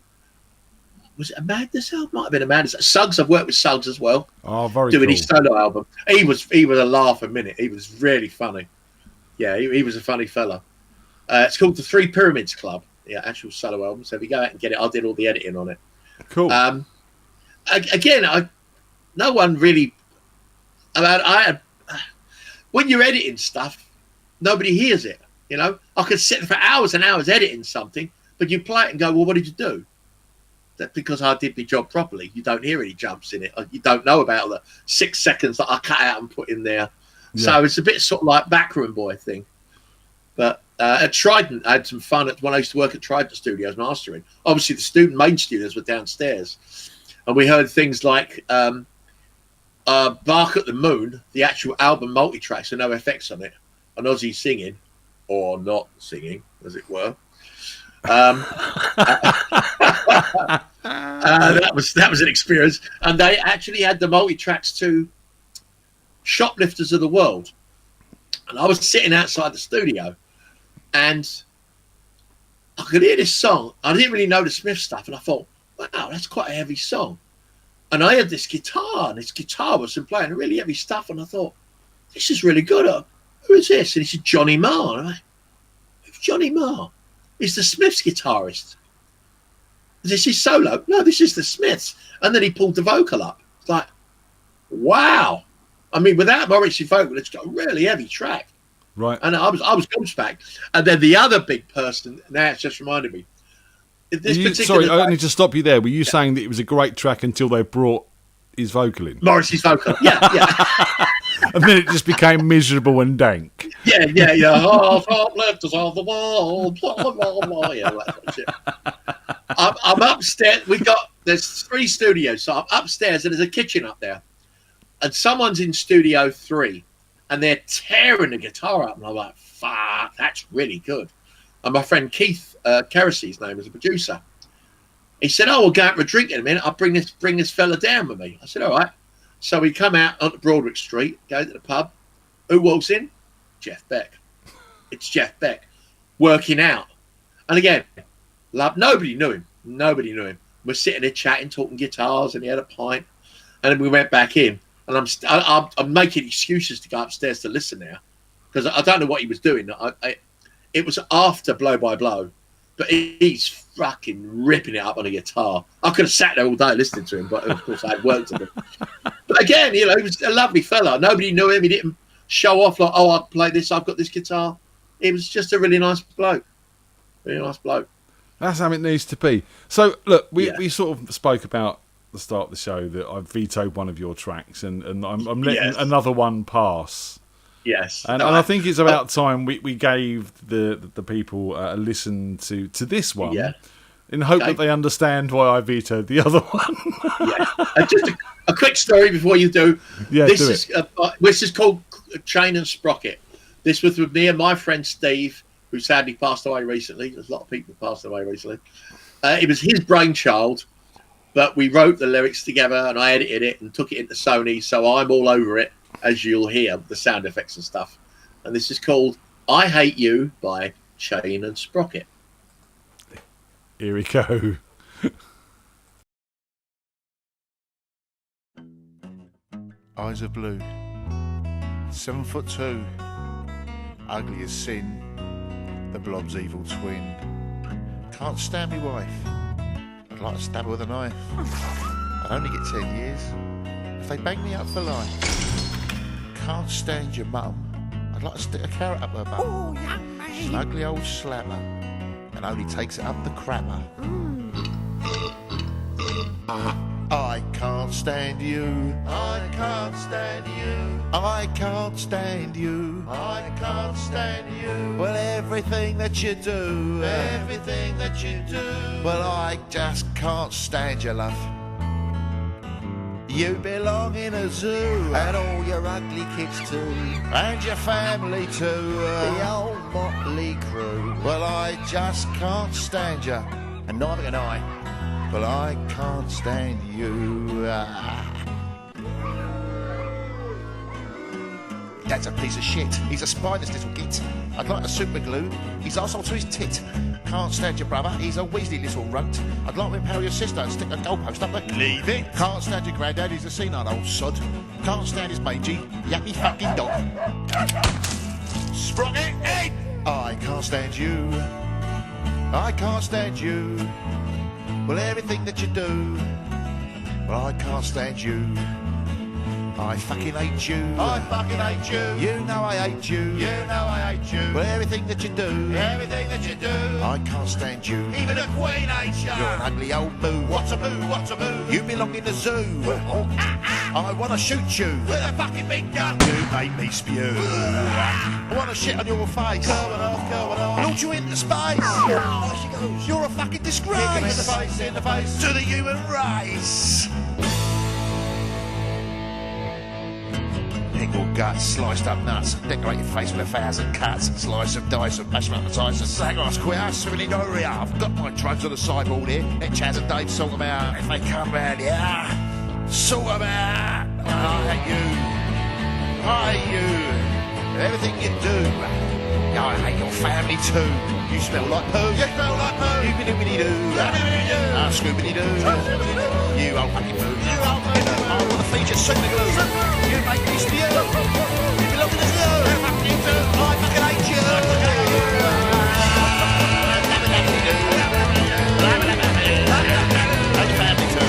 Was it a Madness album? Might have been a Madness. Suggs, I've worked with Suggs as well. Oh, very doing cool. His solo album. He was a laugh a minute. He was really funny. Yeah, he was a funny fella. It's called the Three Pyramids Club. Yeah, actual solo album. So if you go out and get it, I did all the editing on it. Cool. Again, no one really. When you're editing stuff, nobody hears it. I could sit for hours and hours editing something, but you play it and go, "Well, what did you do?" That's because I did my job properly. You don't hear any jumps in it. You don't know about the 6 seconds that I cut out and put in there. Yeah. So it's a bit sort of like Backroom Boy thing. But at Trident, I had some fun when I used to work at Trident Studios mastering. Obviously, the student main studios were downstairs. And we heard things like Bark at the Moon, the actual album multi-track, so no effects on it, and Ozzy singing, or not singing, as it were. That was an experience. And they actually had the multi-tracks to Shoplifters of the World. And I was sitting outside the studio, and I could hear this song. I didn't really know the Smith stuff, and I thought, wow, that's quite a heavy song. And I had this guitar, and this guitar was playing really heavy stuff, and I thought, this is really good. Who is this? And he said, Johnny Marr. And I'm like, who's Johnny Marr? He's the Smiths guitarist. Is this his solo? No, this is the Smiths. And then he pulled the vocal up. It's like, wow. I mean, without Morrissey vocal, it's got a really heavy track. Right. And I was gobsmacked. And then the other big person, now it's just reminded me. Sorry, I need to stop you there. Were you saying that it was a great track until they brought his vocal in? Morrissey's vocal, yeah. And then it just became miserable and dank. Yeah. Oh, top left is on the wall. Blah, blah, blah, blah. Yeah, that's it. I'm upstairs. There's 3 studios, so I'm upstairs, and there's a kitchen up there. And someone's in Studio 3, and they're tearing the guitar up. And I'm like, fuck, that's really good. And my friend Keith Keresy's name is a producer. He said, "Oh, we'll go out for a drink in a minute. I'll bring this fella down with me." I said, "All right." So we come out onto Broadwick Street, go to the pub. Who walks in? Jeff Beck. It's Jeff Beck working out. And again, nobody knew him. We're sitting there chatting, talking guitars, and he had a pint. And then we went back in. And I'm making excuses to go upstairs to listen now, because I don't know what he was doing. It was after Blow by Blow, but he's fucking ripping it up on a guitar. I could have sat there all day listening to him, but of course I had work to do. But again, he was a lovely fella. Nobody knew him. show off like, oh, I play this, I've got this guitar. He was just a really nice bloke. Really nice bloke. That's how it needs to be. So, look, we sort of spoke about the start of the show that I vetoed one of your tracks, and I'm letting another one pass. Yes. And I think it's about time we gave the people a listen to this one, in the hope that they understand why I vetoed the other one. And just a quick story before you do. Yeah, this is called Chain and Sprocket. This was with me and my friend Steve, who sadly passed away recently. There's a lot of people who passed away recently. It was his brainchild, but we wrote the lyrics together and I edited it and took it into Sony, so I'm all over it, as you'll hear, the sound effects and stuff. And this is called I Hate You by Chain and Sprocket. Here we go. Eyes are blue, 7'2", ugly as sin, the blob's evil twin. Can't stand me wife, I'd like to stab her with a knife. I'd only get 10 years if they bang me up for life. Can't stand your mum, I'd like to stick a carrot up her bum. Oh, young man. She's an ugly old slapper and only takes it up the crapper. I can't stand you. I can't stand you. I can't stand you. I can't stand you. Well, everything that you do. Everything that you do. Well, I just can't stand you, love. You belong in a zoo. And all your ugly kids too. And your family too. The old motley crew. Well, I just can't stand you. And neither can I. Well, I can't stand you. Dad's a piece of shit. He's a spineless little git. I'd like to super glue his arsehole to his tit. Can't stand your brother. He's a Weasley little runt. I'd like to empower your sister and stick a goalpost up her. Leave it. Can't stand your granddad. He's a senile old sod. Can't stand his mangy, yappy fucking dog. Sprocket it. I can't stand you. I can't stand you. Well, everything that you do, well, I can't stand you. I fucking hate you. I fucking hate you. You know I hate you. You know I hate you. Well, everything that you do, everything that you do, I can't stand you. Even the Queen hates you. You're an ugly old boo. What a boo, what a boo. You belong in the zoo. I want to shoot you with a fucking big gun. You make me spew. I want to shit on your face. Going off, going on. Launch you into space. Oh, she goes. You're a fucking disgrace. Kick him in the face, to the human race. Pickled guts, sliced up nuts, decorated face with 1,000 cuts, slice of dice and mash up the ties and sagos queer, swimming diarrhea. I've got my drugs on the sideboard here. Let Chaz and Dave sort them out. If they come round here, sort them out. I hate you. I hate you. Everything you do. I hate your family too. You smell like poo. You smell like poo. You biddly-biddly-doo. Scooby-Doo. You old fucking poo. You old fucking poo. I want to feed you super glue. You make me stew. You belong in the zoo. You fucking do. I fucking hate you. And your family too.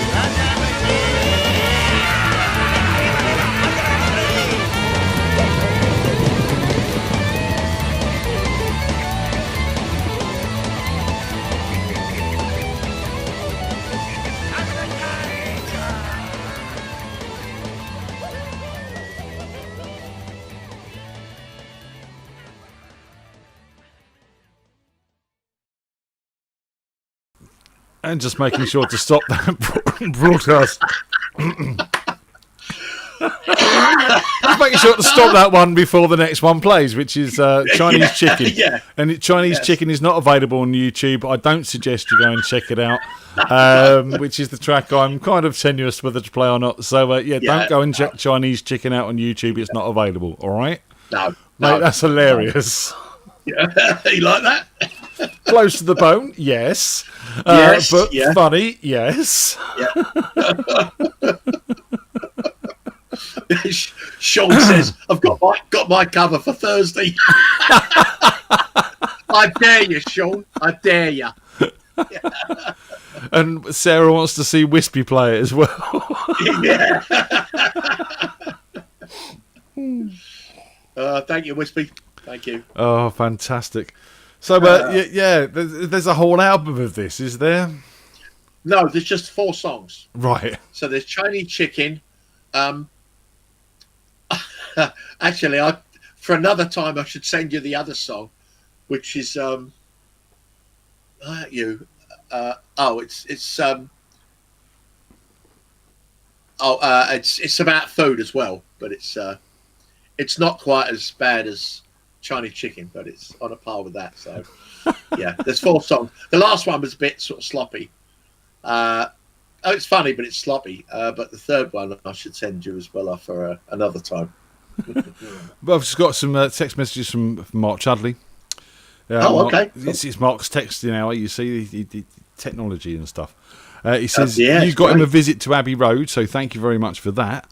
And just making sure to stop that broadcast. Just making sure to stop that one before the next one plays, which is Chinese Chicken. Yeah. And Chinese Chicken is not available on YouTube. I don't suggest you go and check it out, which is the track I'm kind of tenuous whether to play or not. So, don't go and check Chinese Chicken out on YouTube. It's not available, all right? No. Mate, that's hilarious. Yeah. You like that? Close to the bone, yes. Yes, but yeah. funny, yes. Yeah. Sean says, "I've got my cover for Thursday." I dare you, Sean. I dare you. And Sarah wants to see Wispy play it as well. Yeah. Thank you, Wispy. Thank you. Oh, fantastic. So, there's a whole album of this, is there? No, there's just 4 songs. Right. So there's Chinese Chicken. Actually, for another time, I should send you the other song, which is it's about food as well, but it's not quite as bad as Chinese Chicken, but it's on a par with that. So yeah, there's 4 songs. The last one was a bit sort of sloppy. It's funny, but it's sloppy. But the third one I should send you as well for another time. But I've just got some text messages from Mark Chudley. Okay. It's Mark's texting now. You see the technology and stuff. He says you got great. him a visit to Abbey Road, so thank you very much for that.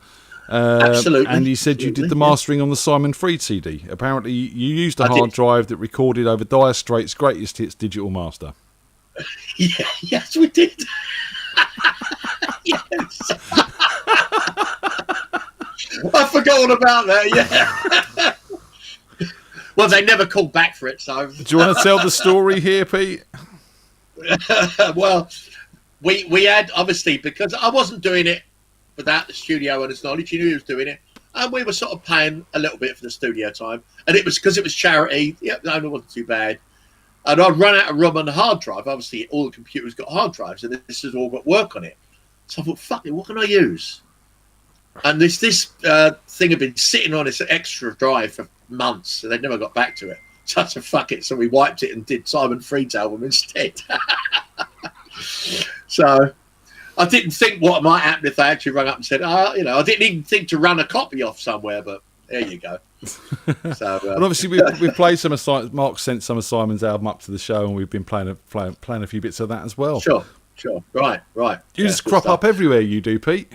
Absolutely. And he said you did the mastering on the Simon Freed CD. Apparently, you used a hard drive that recorded over Dire Straits' greatest hits digital master. Yeah, yes, we did. Yes. I forgot all about that, yeah. Well, they never called back for it, so... Do you want to tell the story here, Pete? Well, we had, obviously, because I wasn't doing it without the studio owner's knowledge. He knew he was doing it. And we were sort of paying a little bit for the studio time. And it was because it was charity. Yeah, no, it wasn't too bad. And I'd run out of room on the hard drive. Obviously, all the computers got hard drives, and this has all got work on it. So I thought, fuck it, what can I use? And this thing had been sitting on this extra drive for months, and they never got back to it. So I said, fuck it. So we wiped it and did Simon Freed's album instead. So I didn't think what might happen if they actually rang up and said, I didn't even think to run a copy off somewhere, but there you go. So, and obviously we've played some of Mark sent some of Simon's album up to the show, and we've been playing a few bits of that as well. Sure. Right. You just crop up everywhere, you do, Pete.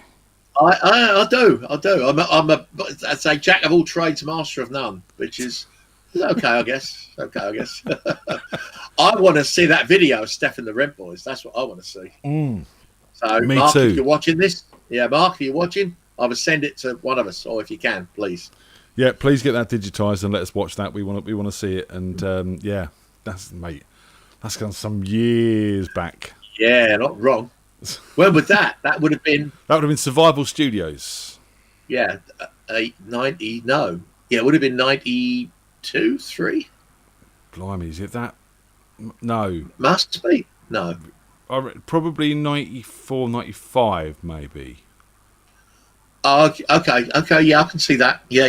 I do. I'm a jack of all trades, master of none, which is okay, I guess. I want to see that video of Steph and the Rent Boys. That's what I want to see. So, Me Mark, too. if you're watching this, Mark, if you're watching, I would send it to one of us, or if you can, please. Yeah, please get that digitised and let us watch that. We want to see it, and that's gone some years back. Yeah, not wrong. When was that? That would have been Survival Studios. Yeah, 90. No, yeah, it would have been 92, 3. Blimey, is it that? No, Must be. No, probably 94, 95, maybe. Oh, okay, yeah, I can see that. Yeah.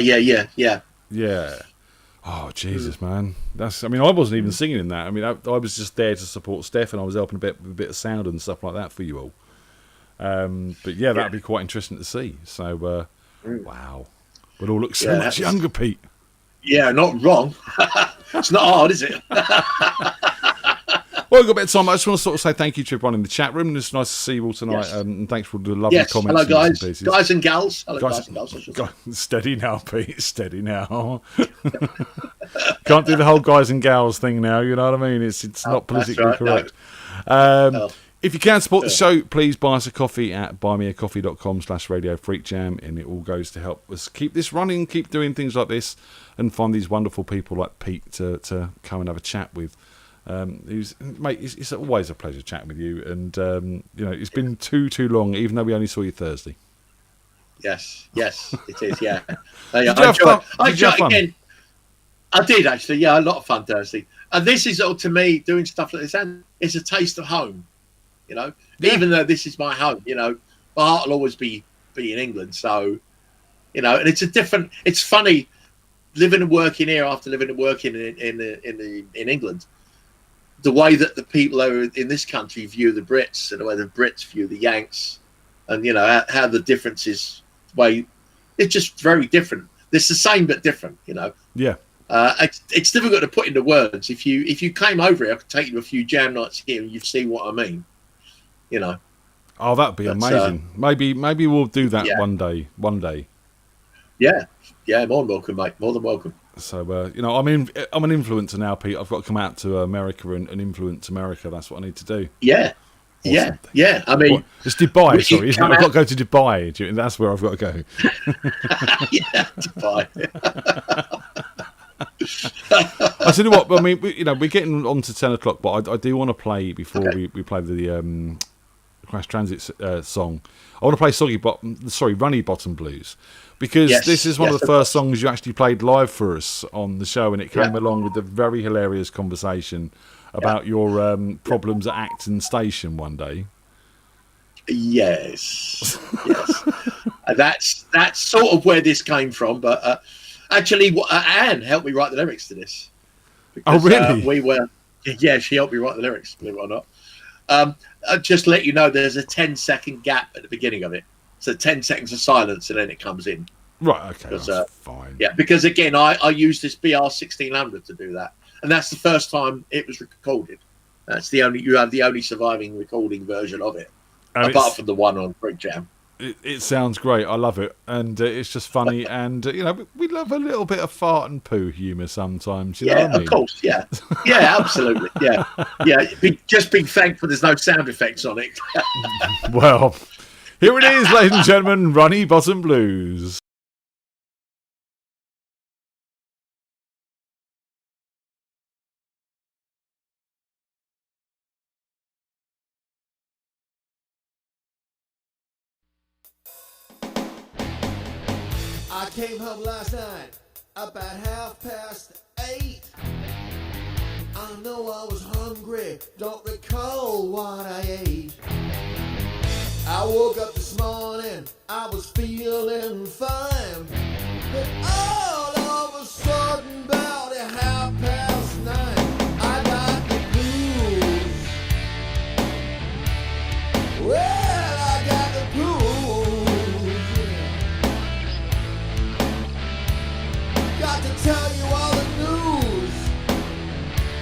Oh, Jesus, man. I wasn't even singing in that. I was just there to support Steph, and I was helping with a bit of sound and stuff like that for you all. But yeah, that'd be quite interesting to see. So, wow. We'll all look so much younger, Pete. Yeah, not wrong. It's not hard, is it? Well, we've got a bit of time. I just want to sort of say thank you to everyone in the chat room. It's nice to see you all tonight. Yes. And thanks for the lovely comments. Hello, guys. And Guys and gals. Hello, guys and gals. Steady now, Pete. Steady now. Can't do the whole guys and gals thing now. You know what I mean? It's not politically correct. No. If you can support the show, please buy us a coffee at buymeacoffee.com/RadioFreakJam, and it all goes to help us keep this running, keep doing things like this, and find these wonderful people like Pete to come and have a chat with. It's always a pleasure chatting with you, and it's been too long, even though we only saw you Thursday. Yes, it is. Yeah, Did you have fun? Again. I did actually. Yeah, a lot of fun Thursday. And this is all to me doing stuff like this, and it's a taste of home. Even though this is my home, my heart will always be in England. So, and it's funny living and working here after living and working in England. The way that the people over in this country view the Brits, and the way the Brits view the Yanks, and how the difference is, it's just very different. It's the same but different, Yeah. It's difficult to put into words. If you came over here, I could take you to a few jam nights here, and you'd see what I mean. Oh, that'd be amazing. Maybe we'll do that one day. Yeah, more than welcome, mate. More than welcome. So, I'm an influencer now, Pete. I've got to come out to America and influence America. That's what I need to do. Yeah. Awesome. Yeah. I mean, it's Dubai. Sorry, isn't it? I've got to go to Dubai. That's where I've got to go. Yeah, Dubai. I tell you what, I mean, we're getting on to 10 o'clock, but I do want to play, before we play the Crash Transit song, I want to play Runny Bottom Blues, because this is one of the first songs you actually played live for us on the show, and it came along with a very hilarious conversation about your problems at Acton Station one day. Yes. That's sort of where this came from, but actually, Anne helped me write the lyrics to this. Because, really? She helped me write the lyrics, believe it or not. Just to let you know, there's a 10-second gap at the beginning of it. So 10 seconds of silence, and then it comes in. Right, okay, that's fine. Yeah, because again, I used this BR1600 to do that. And that's the first time it was recorded. You have the only surviving recording version of it. And apart from the one on FreakJam. It sounds great. I love it, and it's just funny. And we love a little bit of fart and poo humour sometimes. You know what I mean? Of course. Yeah, absolutely. Yeah. Just be thankful there's no sound effects on it. Well, here it is, ladies and gentlemen, Runny Bottom Blues. I came home last night about 8:30. I know I was hungry, don't recall what I ate. I woke up this morning, I was feeling fine. But all of a sudden, about 9:30, I got the blues. Well, I got the blues. Got to tell you all the news.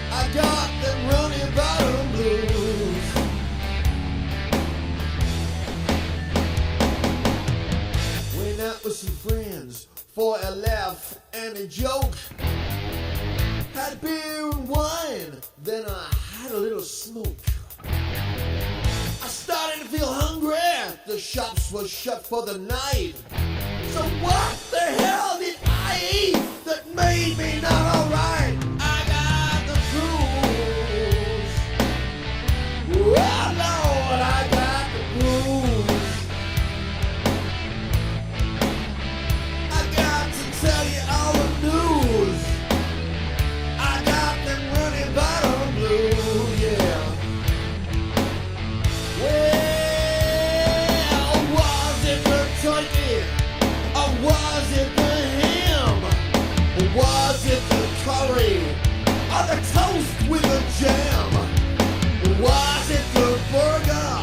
I got them running bottom blues. Went out with some friends for a laugh and a joke. Had beer and wine, then I had a little smoke. I started to feel hungry, the shops were shut for the night. So what the hell did I eat that made me not alright? I got the blues. Oh Lord, I got the blues. I got to tell you all the news. I got them running bottom blues, yeah. Well, was it the turkey? Or was it the ham? Or was it the curry? Or the toast with the jam? Or was it the burger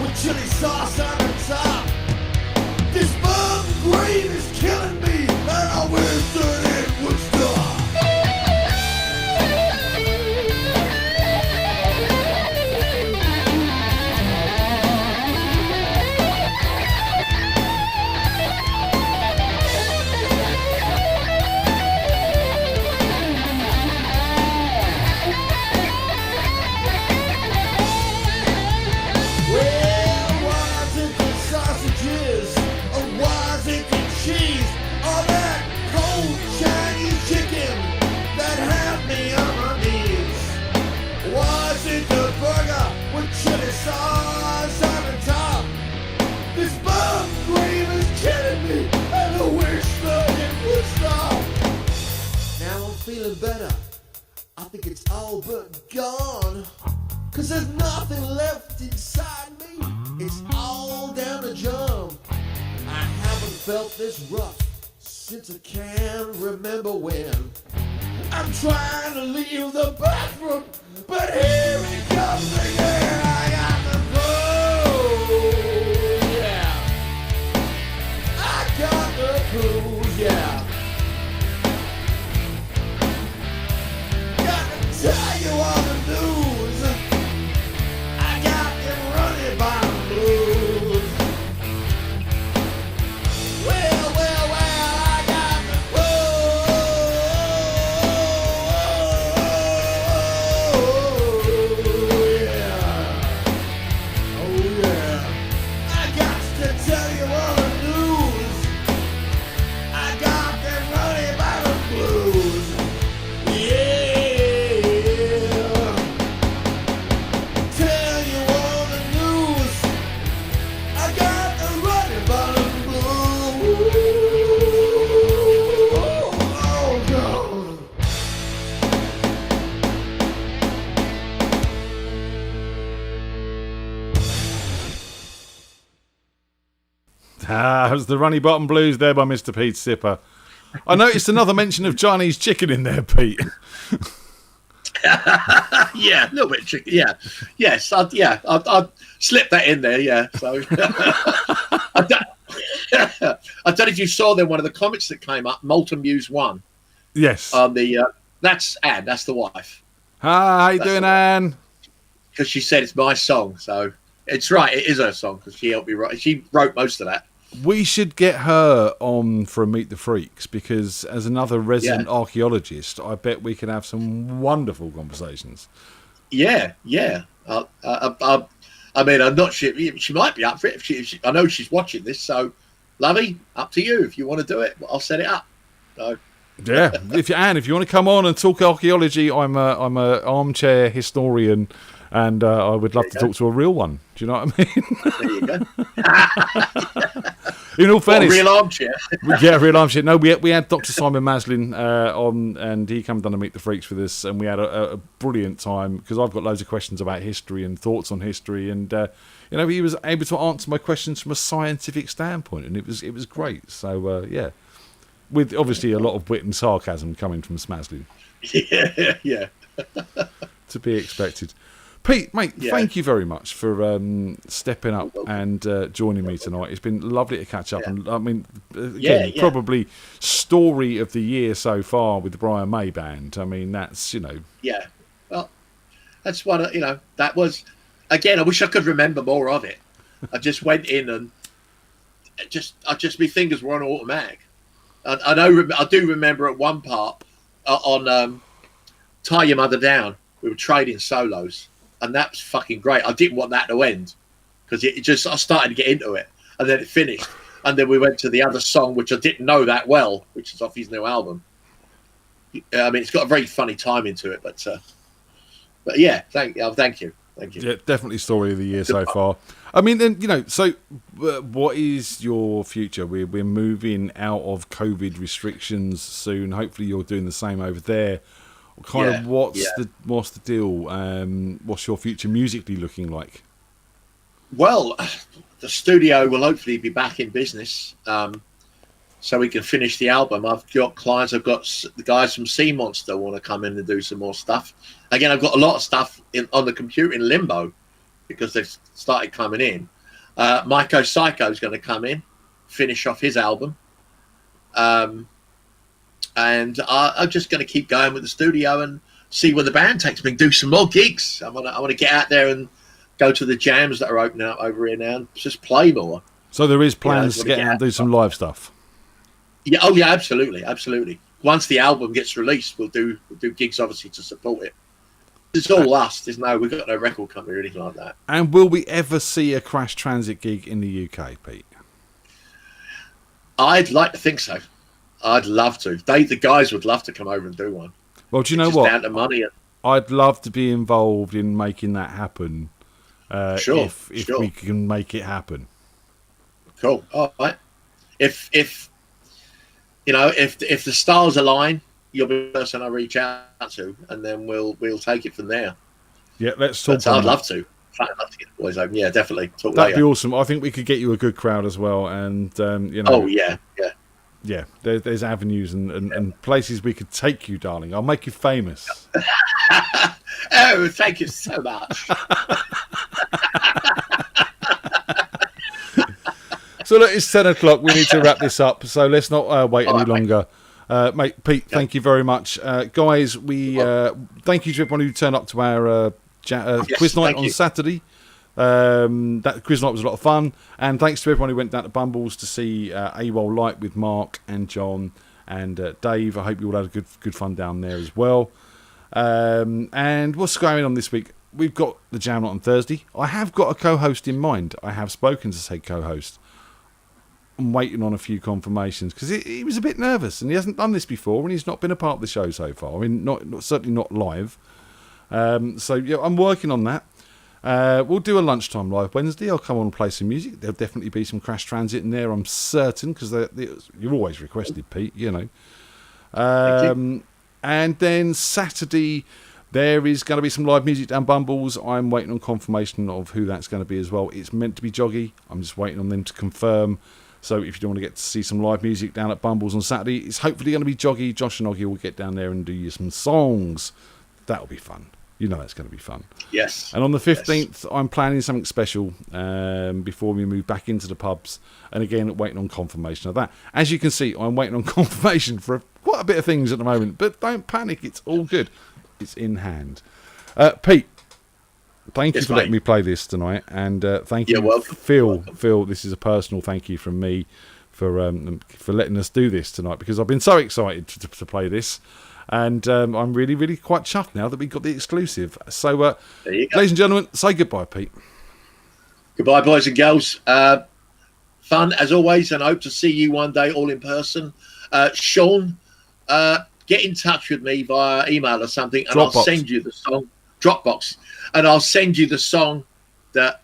with chili sauce on the top? This bum green is killing me, and I wish that it would stop. Well, was it the sausages, or was it the cheese, or that cold Chinese chicken that had me on my knees? Was it the burger with chili sauce on the top? This bum cream is killing me, and I wish that it would stop. Now I'm feeling better. I think it's all but gone. 'Cause there's nothing left inside me. It's all down the jump. I haven't felt this rough since I can't remember when. I'm trying to leave the bathroom, but here it comes again. I got the blues, yeah. I got the blues, yeah. Got to tell you all the news. I got them running bottom blues. Well, I got the blues. It was the Runny Bottom Blues there by Mr. Pete Cippa. I noticed another mention of Chinese chicken in there, Pete. Yeah, a little bit tricky. Yeah, yes, I'd slip that in there. Yeah, so I don't know if you saw then one of the comments that came up. Molten Muse 1. Yes. On the that's Anne. That's the wife. Hi, how you doing, Anne? Because she said it's my song, so it's right. It is her song because she helped me write. She wrote most of that. We should get her on for a Meet the Freaks because, as another resident archaeologist, I bet we could have some wonderful conversations. Yeah. I mean, I'm not sure. She might be up for it. If I know she's watching this, so Lovey, up to you. If you want to do it, I'll set it up. So. Yeah, if you want to come on and talk archaeology, I'm a armchair historian, and I would love to talk to a real one. Do you know what I mean? There you go. In all fairness, real armchair. Yeah, real armchair. No, we had Dr. Simon Maslin on, and he came down to Meet the Freaks with us, and we had a brilliant time because I've got loads of questions about history and thoughts on history, and he was able to answer my questions from a scientific standpoint, and it was great. So yeah. With obviously a lot of wit and sarcasm coming from Smaslin. Yeah. To be expected. Pete, mate, thank you very much for stepping up and joining me tonight. It's been lovely to catch up. And I mean, again, probably story of the year so far with the Brian May Band. I mean, that's, Yeah. Well, that's what, that was, again, I wish I could remember more of it. I just went in and my fingers were on automatic. I do remember at one part on Tie Your Mother Down, we were trading solos, and that was fucking great. I didn't want that to end because I started to get into it, and then it finished, and then we went to the other song which I didn't know that well, which is off his new album. I mean, it's got a very funny time into it, but yeah, thank you. Yeah, definitely story of the year so far. I mean, then so what is your future? We're moving out of COVID restrictions soon. Hopefully, you're doing the same over there. What's the deal? What's your future musically looking like? Well, the studio will hopefully be back in business, so we can finish the album. I've got clients. I've got the guys from Sea Monster want to come in and do some more stuff. Again, I've got a lot of stuff on the computer in limbo because they've started coming in. Myko Psycho is going to come in, finish off his album. And I'm just going to keep going with the studio and see where the band takes me, do some more gigs. I want to get out there and go to the jams that are opening up over here now and just play more. So there is plans to get out and do some live stuff? Yeah, oh yeah, absolutely. Once the album gets released, we'll do gigs obviously to support it. It's all us. We've got no record company or anything like that. And will we ever see a Crash Transit gig in the UK, Pete? I'd like to think so. I'd love to. The guys would love to come over and do one. Well, do you know what? Down to money. I'd love to be involved in making that happen. Sure. If we can make it happen. Cool. All right. If the stars align, you'll be the person I reach out to, and then we'll take it from there. Yeah, let's talk. I'd love to. I'd love to get the boys over. Yeah, definitely. That'd later. Be awesome. I think we could get you a good crowd as well, and Oh yeah. There's avenues and places we could take you, darling. I'll make you famous. Oh, thank you so much. So look, it's 10 o'clock. We need to wrap this up. So let's not wait any longer. Mate, Pete, thank you very much. Guys, we thank you to everyone who turned up to our quiz night on Saturday. That quiz night was a lot of fun. And thanks to everyone who went down to Bumbles to see AWOL Light with Mark and John and Dave. I hope you all had a good fun down there as well. And what's going on this week? We've got the Jam Night on Thursday. I have got a co-host in mind. I have spoken to say co-host. I'm waiting on a few confirmations because he was a bit nervous and he hasn't done this before and he's not been a part of the show so far. I mean, certainly not live. So yeah, I'm working on that. We'll do a lunchtime live Wednesday. I'll come on and play some music. There'll definitely be some Crash Transit in there, I'm certain, because you've always requested, Pete, And then Saturday, there is going to be some live music down Bumbles. I'm waiting on confirmation of who that's going to be as well. It's meant to be Joggy. I'm just waiting on them to confirm. So if you don't want to get to see some live music down at Bumbles on Saturday, it's hopefully going to be joggy. Josh and Oggy will get down there and do you some songs. That'll be fun. You know that's going to be fun. Yes. And on the 15th, I'm planning something special before we move back into the pubs. And again, waiting on confirmation of that. As you can see, I'm waiting on confirmation for quite a bit of things at the moment. But don't panic. It's all good. It's in hand. Pete, thank you for letting me play this tonight. And thank you, Phil. Phil, this is a personal thank you from me for letting us do this tonight. Because I've been so excited to play this. And I'm really, really quite chuffed now that we got the exclusive. So, ladies and gentlemen, say goodbye, Pete. Goodbye, boys and girls. Fun, as always, and I hope to see you one day all in person. Sean, get in touch with me via email or something, and I'll send you the song. Dropbox. And I'll send you the song that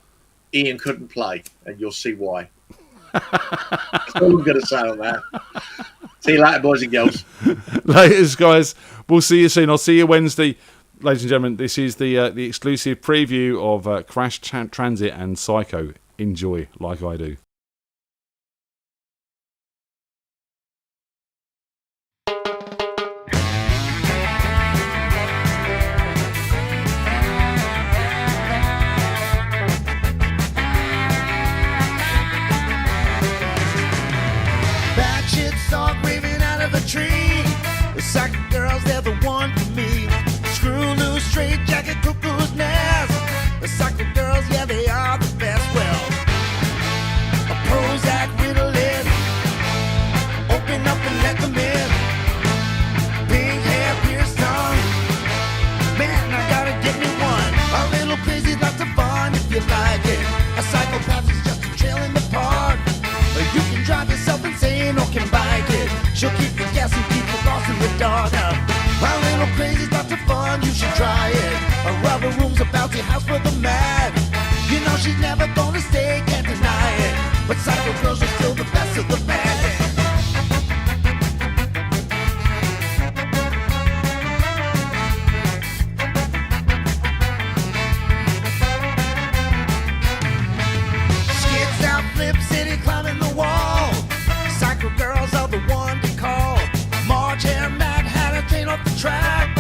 Ian couldn't play, and you'll see why. That's all I'm going to say on that. See you later, boys and girls. Laters, guys. We'll see you soon. I'll see you Wednesday. Ladies and gentlemen, this is the exclusive preview of Crash Transit and Psycho. Enjoy like I do. Tree. The psycho girls, they're the one for me. Screw loose, straight jacket, cuckoo's nest. The psycho girls, yeah, they are the best. Well, a Prozac Ritalin. Open up and let them in. Pink hair, pierced tongue. Man, I gotta get me one. A little crazy, lots of fun if you like it. A psychopath is just a trail in the park. You can drive yourself insane or can bike it. She'll keep you guessing, keep you lost in the dark. My little crazy's lots of fun, you should try it. A rubber room's a bouncy house for the mad. You know she's never gonna stay, can't deny it. But psycho girls are still the best of the bad. Skids out, flip city, climbing the wall. Psycho girls are the one to call. March hair, Mad Hatter, train off the track.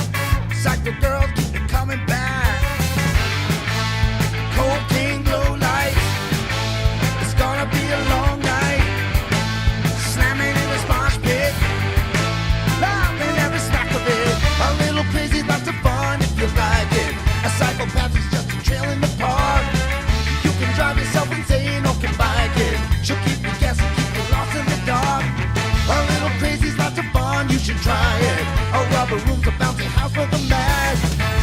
Psycho girls keep it coming back. Cold King, glow lights. It's gonna be a long night. Slamming in this mosh pit. Loving every smack of it. A little crazy, lots of fun if you like it. A psychopath is just a trail in the park. You can drive yourself insane or can bike it. She'll keep you guessing, keep you lost in the dark. A little crazy's lots of fun, you should try it. A rubber room's a bouncy house for the mad.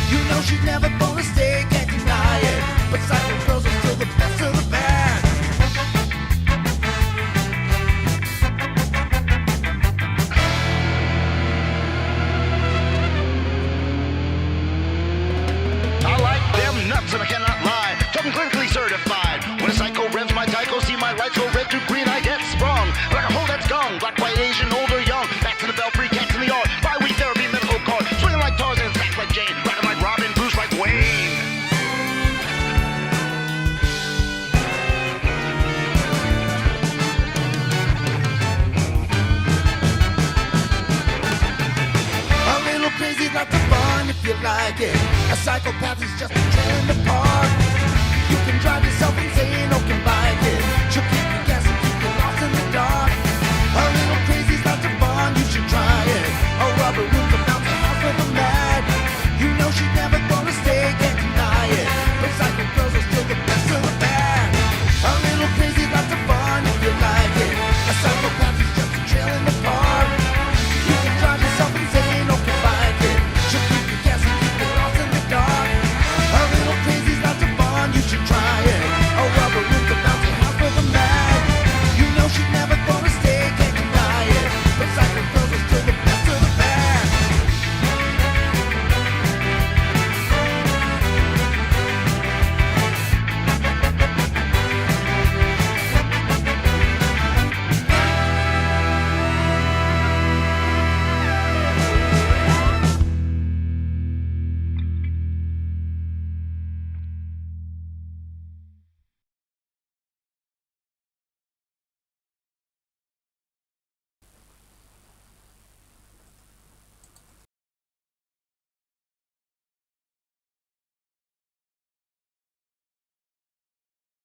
You know she's never gonna stay, can't deny it. But psycho girls are still the best of the bad. I like them nuts and I cannot lie. Something clear